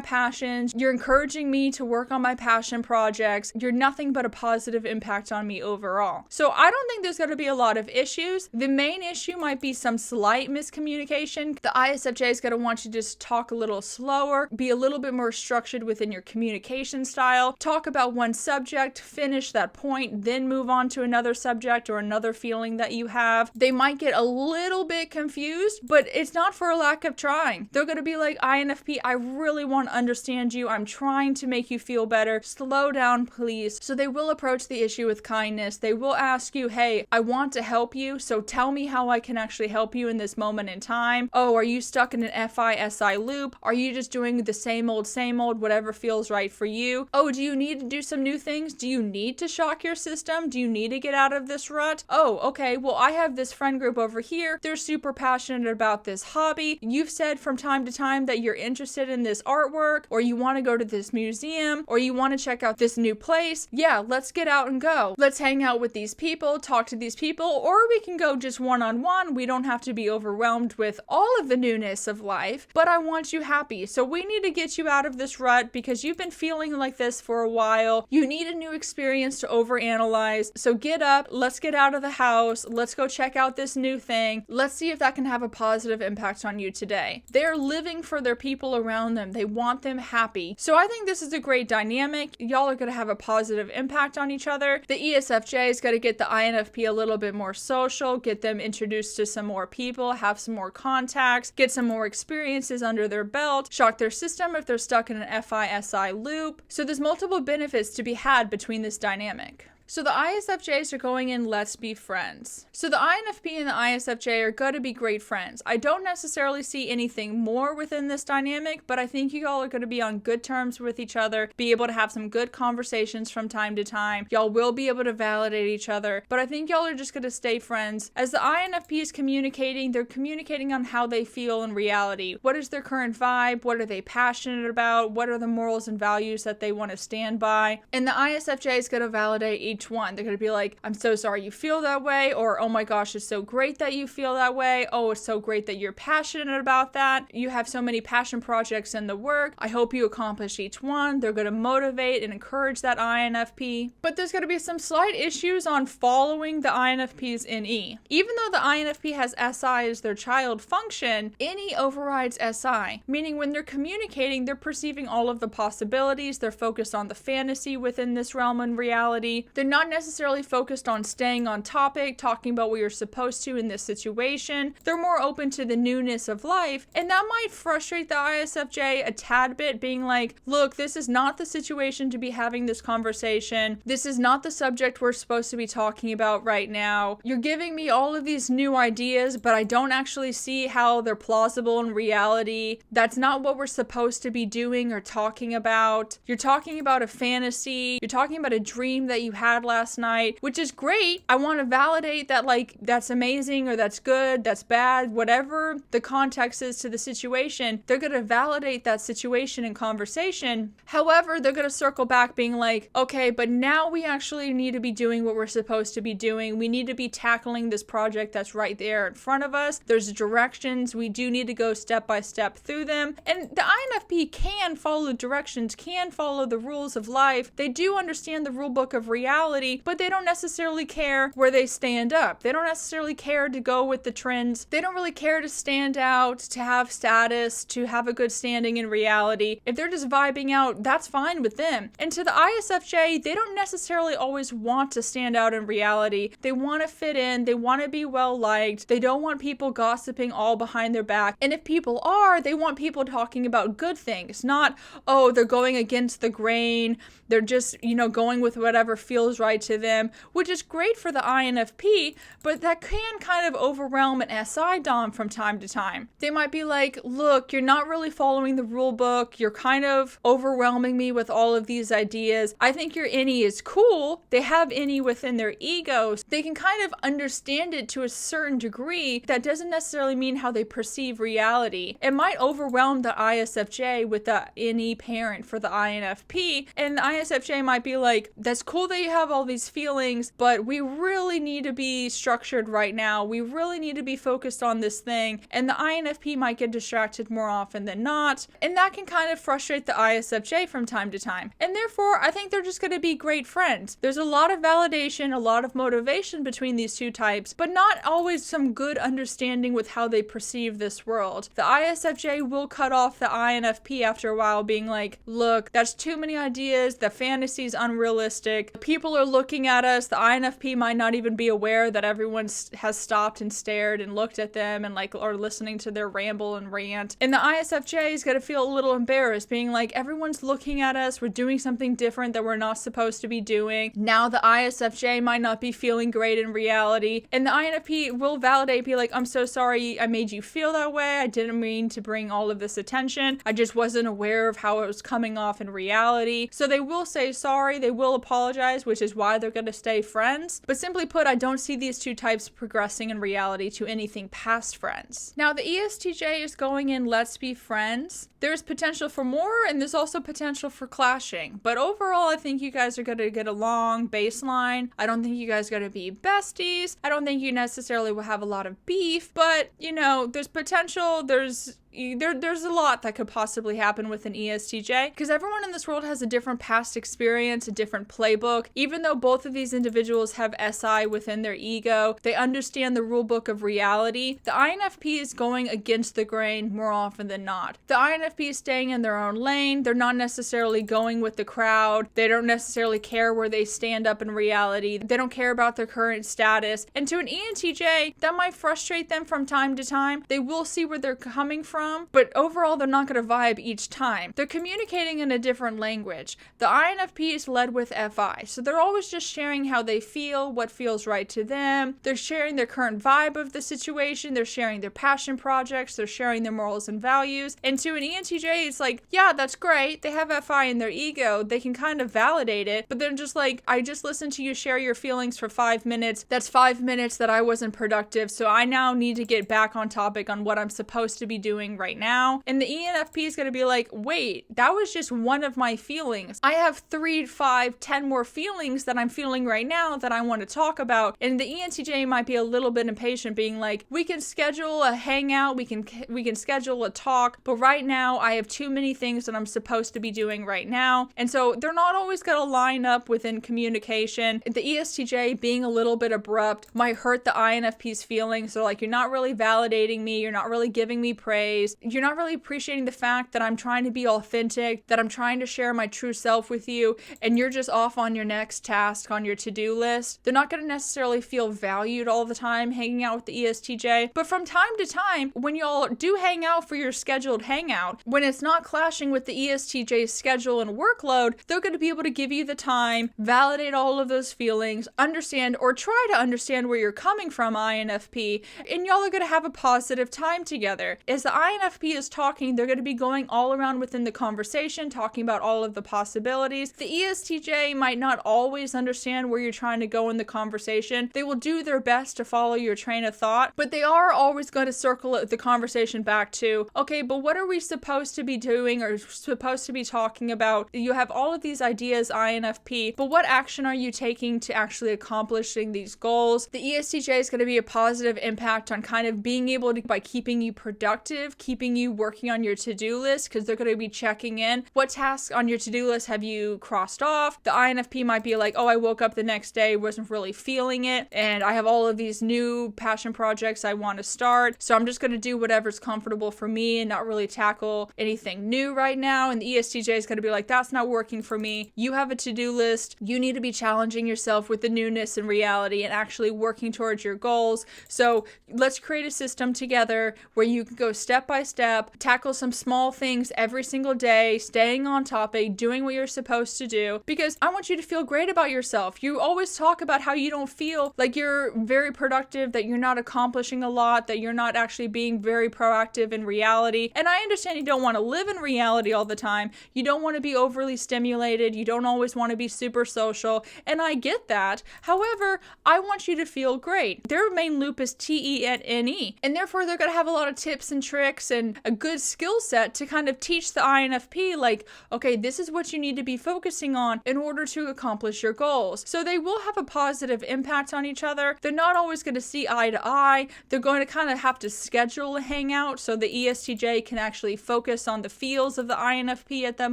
passions. You're encouraging me to work on my passion projects. You're nothing but a positive impact on me overall. So I don't think there's going to be a lot of issues. The main issue might be some slight miscommunication. The ISFJ is going to want you to just talk a little slower, be a little bit more structured within your communication style, talk about one subject, finish that point, then move on to another subject or another feeling that you have. They might get a little bit confused, but it's not for a lack of trying. They're going to be like, INFP, I really want to understand you. I'm trying to make you feel better. Slow down, please. So they will approach the issue with kindness. They will ask you, hey, I want to help you, so tell me how I can actually help you in this moment in time. Oh, are you stuck in an FI-SI loop? Are you just doing the same old, whatever feels right for you? Oh, do you need to do some new things? Do you need to shock your system? Do you need to get out of this rut? Oh, okay, well, I have this friend group over here. They're super passionate about this hobby. You've said from time to time that you're interested in this artwork, or you want to go to this museum, or you want to check out this new place. Yeah, let's get out and go. Let's hang out with these people, talk to these people, or we can go just one-on-one. We don't have to be overwhelmed with all of the newness of life, but I want you happy. So we need to get you out of this rut because you've been feeling like this for a while. You need a new experience to overanalyze. So get up, let's get out of the house, let's go check out this new thing. Let's see if that can have a positive impact on you today. They're living for their people around them. They want them happy. So I think this is a great dynamic. Y'all are going to have a positive impact on each other. The ESFJ is going to get the INFP a little bit more social, get them introduced to some more people, have some more contacts, get some more experiences under their belt, shock their system if they're stuck in an FI-SI loop. So there's multiple benefits to be had between this dynamic. So the ISFJs are going in let's be friends. So the INFP and the ISFJ are going to be great friends. I don't necessarily see anything more within this dynamic, but I think you all are going to be on good terms with each other, be able to have some good conversations from time to time. Y'all will be able to validate each other, but I think y'all are just going to stay friends. As the INFP is communicating, they're communicating on how they feel in reality. What is their current vibe? What are they passionate about? What are the morals and values that they want to stand by? And the ISFJ is going to validate each one. They're going to be like, I'm so sorry you feel that way, or oh my gosh, it's so great that you feel that way. Oh, it's so great that you're passionate about that. You have so many passion projects in the work. I hope you accomplish each one. They're going to motivate and encourage that INFP. But there's going to be some slight issues on following the INFP's NE. Even though the INFP has SI as their child function, NE overrides SI, meaning when they're communicating, they're perceiving all of the possibilities. They're focused on the fantasy within this realm and reality. They're not necessarily focused on staying on topic, talking about what you're supposed to in this situation. They're more open to the newness of life, and that might frustrate the ISFJ a tad bit, being like, look, this is not the situation to be having this conversation. This is not the subject we're supposed to be talking about right now. You're giving me all of these new ideas, but I don't actually see how they're plausible in reality. That's not what we're supposed to be doing or talking about. You're talking about a fantasy. You're talking about a dream that you had last night, which is great. I want to validate that, like, that's amazing or that's good, that's bad, whatever the context is to the situation. They're going to validate that situation in conversation. However, they're going to circle back being like, okay, but now we actually need to be doing what we're supposed to be doing. We need to be tackling this project that's right there in front of us. There's directions. We do need to go step by step through them. And the INFP can follow the directions, can follow the rules of life. They do understand the rule book of reality, but they don't necessarily care where they stand up. They don't necessarily care to go with the trends. They don't really care to stand out, to have status, to have a good standing in reality. If they're just vibing out, that's fine with them. And to the ISFJ, they don't necessarily always want to stand out in reality. They want to fit in. They want to be well liked. They don't want people gossiping all behind their back. And if people are, they want people talking about good things, not, oh, they're going against the grain. They're just, going with whatever feels right to them, which is great for the INFP, but that can kind of overwhelm an SI dom from time to time. They might be like, look, you're not really following the rule book. You're kind of overwhelming me with all of these ideas. I think your NE is cool. They have NE within their egos. They can kind of understand it to a certain degree. That doesn't necessarily mean how they perceive reality. It might overwhelm the ISFJ with the NE parent for the INFP, and the ISFJ might be like, that's cool that you have all these feelings, but we really need to be structured right now. We really need to be focused on this thing. And the INFP might get distracted more often than not. And that can kind of frustrate the ISFJ from time to time. And therefore, I think they're just going to be great friends. There's a lot of validation, a lot of motivation between these two types, but not always some good understanding with how they perceive this world. The ISFJ will cut off the INFP after a while, being like, look, that's too many ideas. The fantasy is unrealistic. People are looking at us. The INFP might not even be aware that everyone has stopped and stared and looked at them and are listening to their ramble and rant. And the ISFJ is going to feel a little embarrassed, being like, everyone's looking at us. We're doing something different that we're not supposed to be doing. Now the ISFJ might not be feeling great in reality. And the INFP will validate, be like, I'm so sorry I made you feel that way. I didn't mean to bring all of this attention. I just wasn't aware of how it was coming off in reality. So they will say sorry. They will apologize, which is why they're going to stay friends. But simply put, I don't see these two types progressing in reality to anything past friends. Now, the ESTJ is going in let's be friends. There's potential for more, and there's also potential for clashing. But overall, I think you guys are going to get along baseline. I don't think you guys are going to be besties. I don't think you necessarily will have a lot of beef, but, there's potential. There's a lot that could possibly happen with an ESTJ, because everyone in this world has a different past experience, a different playbook. Even though both of these individuals have SI within their ego, they understand the rule book of reality. The INFP is going against the grain more often than not. The INFP is staying in their own lane. They're not necessarily going with the crowd. They don't necessarily care where they stand up in reality. They don't care about their current status. And to an ENTJ, that might frustrate them from time to time. They will see where they're coming from, from, but overall they're not going to vibe each time. They're communicating in a different language. The INFP is led with FI, so they're always just sharing how they feel, what feels right to them. They're sharing their current vibe of the situation, they're sharing their passion projects, they're sharing their morals and values. And to an ENTJ, it's like, yeah, that's great. They have FI in their ego. They can kind of validate it, but they're just like, I just listened to you share your feelings for 5 minutes. That's 5 minutes that I wasn't productive, so I now need to get back on topic on what I'm supposed to be doing right now. And the ENFP is going to be like, wait, that was just one of my feelings. I have 3, 5, 10 more feelings that I'm feeling right now that I want to talk about. And the ENTJ might be a little bit impatient, being like, we can schedule a hangout, we can schedule a talk, but right now I have too many things that I'm supposed to be doing right now. And so they're not always going to line up within communication. The ESTJ being a little bit abrupt might hurt the INFP's feelings. So like, you're not really validating me, you're not really giving me praise, you're not really appreciating the fact that I'm trying to be authentic, that I'm trying to share my true self with you, and you're just off on your next task on your to-do list. They're not going to necessarily feel valued all the time hanging out with the ESTJ, but from time to time, when y'all do hang out for your scheduled hangout, when it's not clashing with the ESTJ's schedule and workload, they're going to be able to give you the time, validate all of those feelings, understand or try to understand where you're coming from, INFP, and y'all are going to have a positive time together. As the INFP is talking, they're going to be going all around within the conversation, talking about all of the possibilities. The ESTJ might not always understand where you're trying to go in the conversation. They will do their best to follow your train of thought, but they are always going to circle the conversation back to, okay, but what are we supposed to be doing or supposed to be talking about? You have all of these ideas, INFP, but what action are you taking to actually accomplishing these goals? The ESTJ is going to be a positive impact on kind of being able to, by keeping you productive, keeping you working on your to-do list, because they're going to be checking in. What tasks on your to-do list have you crossed off? The INFP might be like, oh, I woke up the next day, wasn't really feeling it, and I have all of these new passion projects I want to start, so I'm just going to do whatever's comfortable for me and not really tackle anything new right now. And the ESTJ is going to be like, that's not working for me. You have a to-do list. You need to be challenging yourself with the newness and reality and actually working towards your goals. So let's create a system together where you can go step by step, tackle some small things every single day, staying on topic, doing what you're supposed to do, because I want you to feel great about yourself. You always talk about how you don't feel like you're very productive, that you're not accomplishing a lot, that you're not actually being very proactive in reality. And I understand you don't want to live in reality all the time. You don't want to be overly stimulated. You don't always want to be super social. And I get that. However, I want you to feel great. Their main loop is TENE. And therefore, they're going to have a lot of tips and tricks and a good skill set to kind of teach the INFP, like, okay, this is what you need to be focusing on in order to accomplish your goals. So they will have a positive impact on each other. They're not always going to see eye to eye. They're going to kind of have to schedule a hangout so the ESTJ can actually focus on the feels of the INFP at that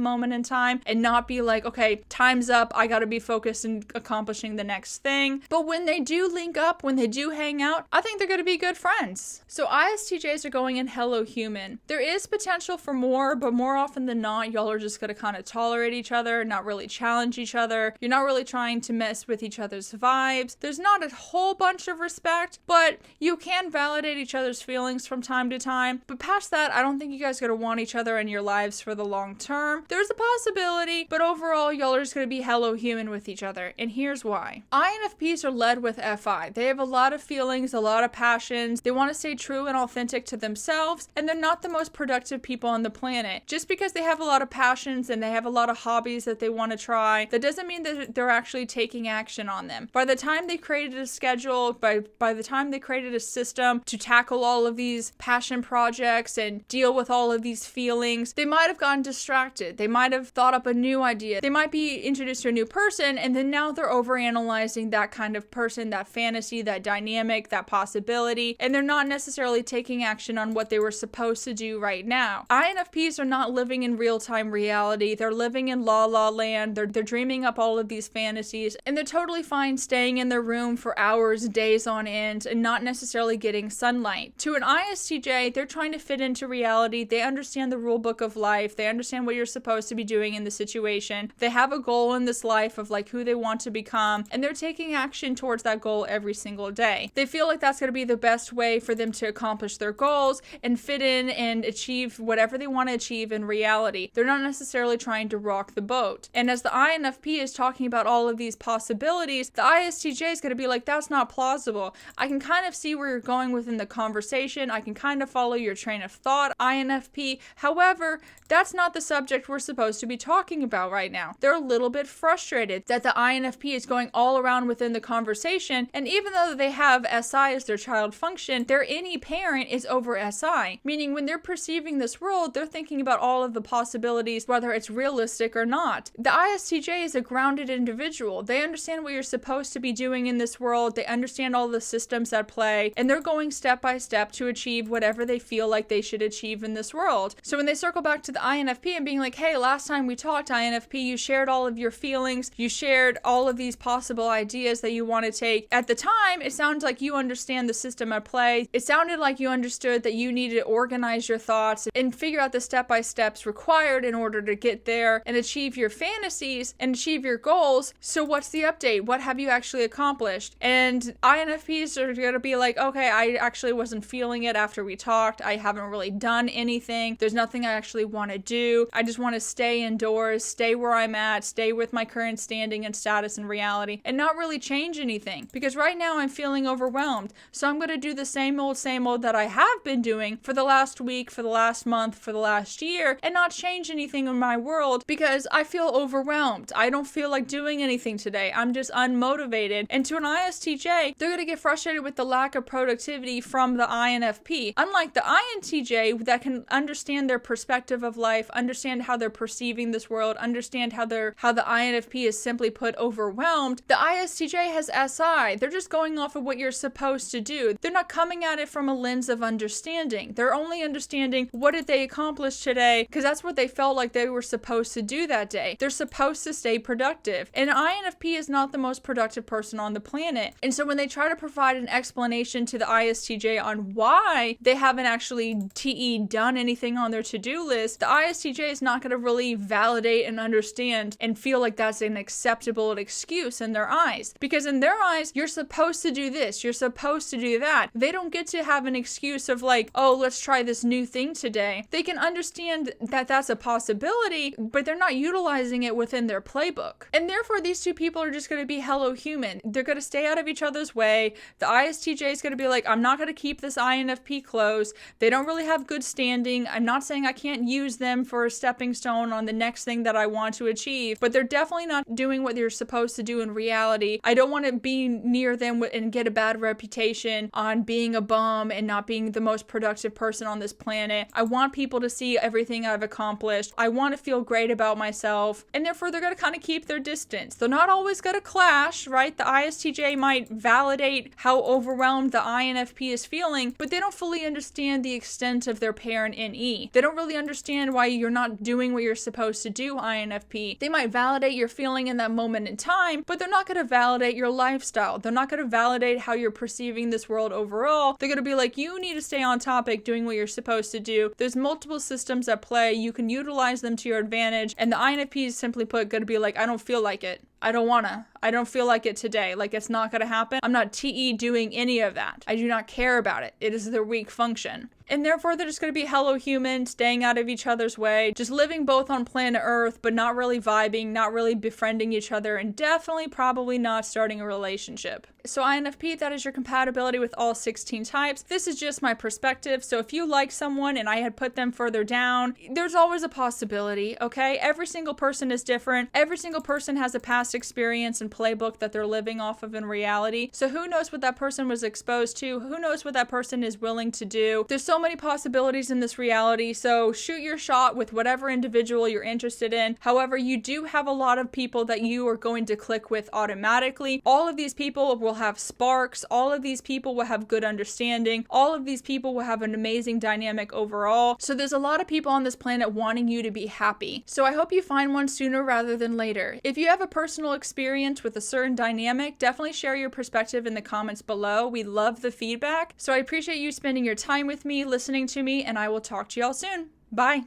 moment in time and not be like, okay, time's up, I got to be focused in accomplishing the next thing. But when they do link up, when they do hang out, I think they're going to be good friends. So ISTJs are going in hello human. There is potential for more, but more often than not, y'all are just going to kind of tolerate each other, not really challenge each other. You're not really trying to mess with each other's vibes. There's not a whole bunch of respect, but you can validate each other's feelings from time to time. But past that, I don't think you guys are going to want each other in your lives for the long term. There's a possibility, but overall, y'all are just going to be hello human with each other. And here's why. INFPs are led with FI. They have a lot of feelings, a lot of passions. They want to stay true and authentic to themselves, and they're not the most productive people on the planet. Just because they have a lot of passions and they have a lot of hobbies that they want to try, that doesn't mean that they're actually taking action on them. By the time they created a schedule, by the time they created a system to tackle all of these passion projects and deal with all of these feelings, they might have gotten distracted. They might have thought up a new idea. They might be introduced to a new person, and then now they're overanalyzing that kind of person, that fantasy, that dynamic, that possibility, and they're not necessarily taking action on what they were supposed to do right now. INFPs are not living in real-time reality. They're living in la la land. They're dreaming up all of these fantasies, and they're totally fine staying in their room for hours, days on end, and not necessarily getting sunlight. To an ISTJ, they're trying to fit into reality. They understand the rule book of life. They understand what you're supposed to be doing in the situation. They have a goal in this life of like who they want to become, and they're taking action towards that goal every single day. They feel like that's going to be the best way for them to accomplish their goals and fit fit in and achieve whatever they want to achieve in reality. They're not necessarily trying to rock the boat. And as the INFP is talking about all of these possibilities, the ISTJ is going to be like, that's not plausible. I can kind of see where you're going within the conversation. I can kind of follow your train of thought, INFP. However, that's not the subject we're supposed to be talking about right now. They're a little bit frustrated that the INFP is going all around within the conversation, and even though they have SI as their child function, their any parent is over SI, meaning when they're perceiving this world, they're thinking about all of the possibilities, whether it's realistic or not. The ISTJ is a grounded individual. They understand what you're supposed to be doing in this world. They understand all the systems at play, and they're going step by step to achieve whatever they feel like they should achieve in this world. So when they circle back to the INFP and being like, hey, last time we talked, INFP, you shared all of your feelings, you shared all of these possible ideas that you want to take. At the time, it sounds like you understand the system at play. It sounded like you understood that you needed to organize your thoughts and figure out the step-by-steps required in order to get there and achieve your fantasies and achieve your goals. So what's the update? What have you actually accomplished? And INFPs are going to be like, okay, I actually wasn't feeling it after we talked. I haven't really done anything. There's nothing I actually want to do. I just want to stay indoors, stay where I'm at, stay with my current standing and status in reality, and not really change anything. Because right now I'm feeling overwhelmed. So I'm going to do the same old that I have been doing for the last week, for the last month, for the last year, and not change anything in my world because I feel overwhelmed. I don't feel like doing anything today. I'm just unmotivated. And to an ISTJ, they're going to get frustrated with the lack of productivity from the INFP. Unlike the INTJ that can understand their perspective of life, understand how they're perceiving this world, understand how the INFP is simply put overwhelmed, the ISTJ has SI. They're just going off of what you're supposed to do. They're not coming at it from a lens of understanding. They're only understanding what did they accomplish today because that's what they felt like they were supposed to do that day. They're supposed to stay productive. And INFP is not the most productive person on the planet. And so when they try to provide an explanation to the ISTJ on why they haven't actually done anything on their to-do list, the ISTJ is not going to really validate and understand and feel like that's an acceptable excuse in their eyes. Because in their eyes, you're supposed to do this, you're supposed to do that. They don't get to have an excuse of like, oh, let's try this new thing today. They can understand that that's a possibility, but they're not utilizing it within their playbook. And therefore, these two people are just going to be hello human. They're going to stay out of each other's way. The ISTJ is going to be like, I'm not going to keep this INFP close. They don't really have good standing. I'm not saying I can't use them for a stepping stone on the next thing that I want to achieve, but they're definitely not doing what they're supposed to do in reality. I don't want to be near them and get a bad reputation on being a bum and not being the most productive person on this planet. I want people to see everything I've accomplished. I want to feel great about myself, and therefore they're going to kind of keep their distance. They're not always going to clash, right? The ISTJ might validate how overwhelmed the INFP is feeling, but they don't fully understand the extent of their parent NE. They don't really understand why you're not doing what you're supposed to do, INFP. They might validate your feeling in that moment in time, but they're not going to validate your lifestyle. They're not going to validate how you're perceiving this world overall. They're going to be like, you need to stay on topic doing what you're supposed to do. There's multiple systems at play. You can utilize them to your advantage. And the INFP is simply put going to be like, I don't feel like it. I don't wanna. I don't feel like it today. Like, it's not gonna happen. I'm not doing any of that. I do not care about it. It is their weak function. And therefore, they're just going to be hello human, staying out of each other's way, just living both on planet Earth, but not really vibing, not really befriending each other, and definitely probably not starting a relationship. So INFP, that is your compatibility with all 16 types. This is just my perspective. So if you like someone and I had put them further down, there's always a possibility, okay? Every single person is different. Every single person has a past experience and playbook that they're living off of in reality. So who knows what that person was exposed to? Who knows what that person is willing to do? There's so many possibilities in this reality. So shoot your shot with whatever individual you're interested in. However, you do have a lot of people that you are going to click with automatically. All of these people will have sparks. All of these people will have good understanding. All of these people will have an amazing dynamic overall. So there's a lot of people on this planet wanting you to be happy. So I hope you find one sooner rather than later. If you have a personal experience with a certain dynamic, definitely share your perspective in the comments below. We love the feedback. So I appreciate you spending your time with me, listening to me, and I will talk to y'all soon. Bye.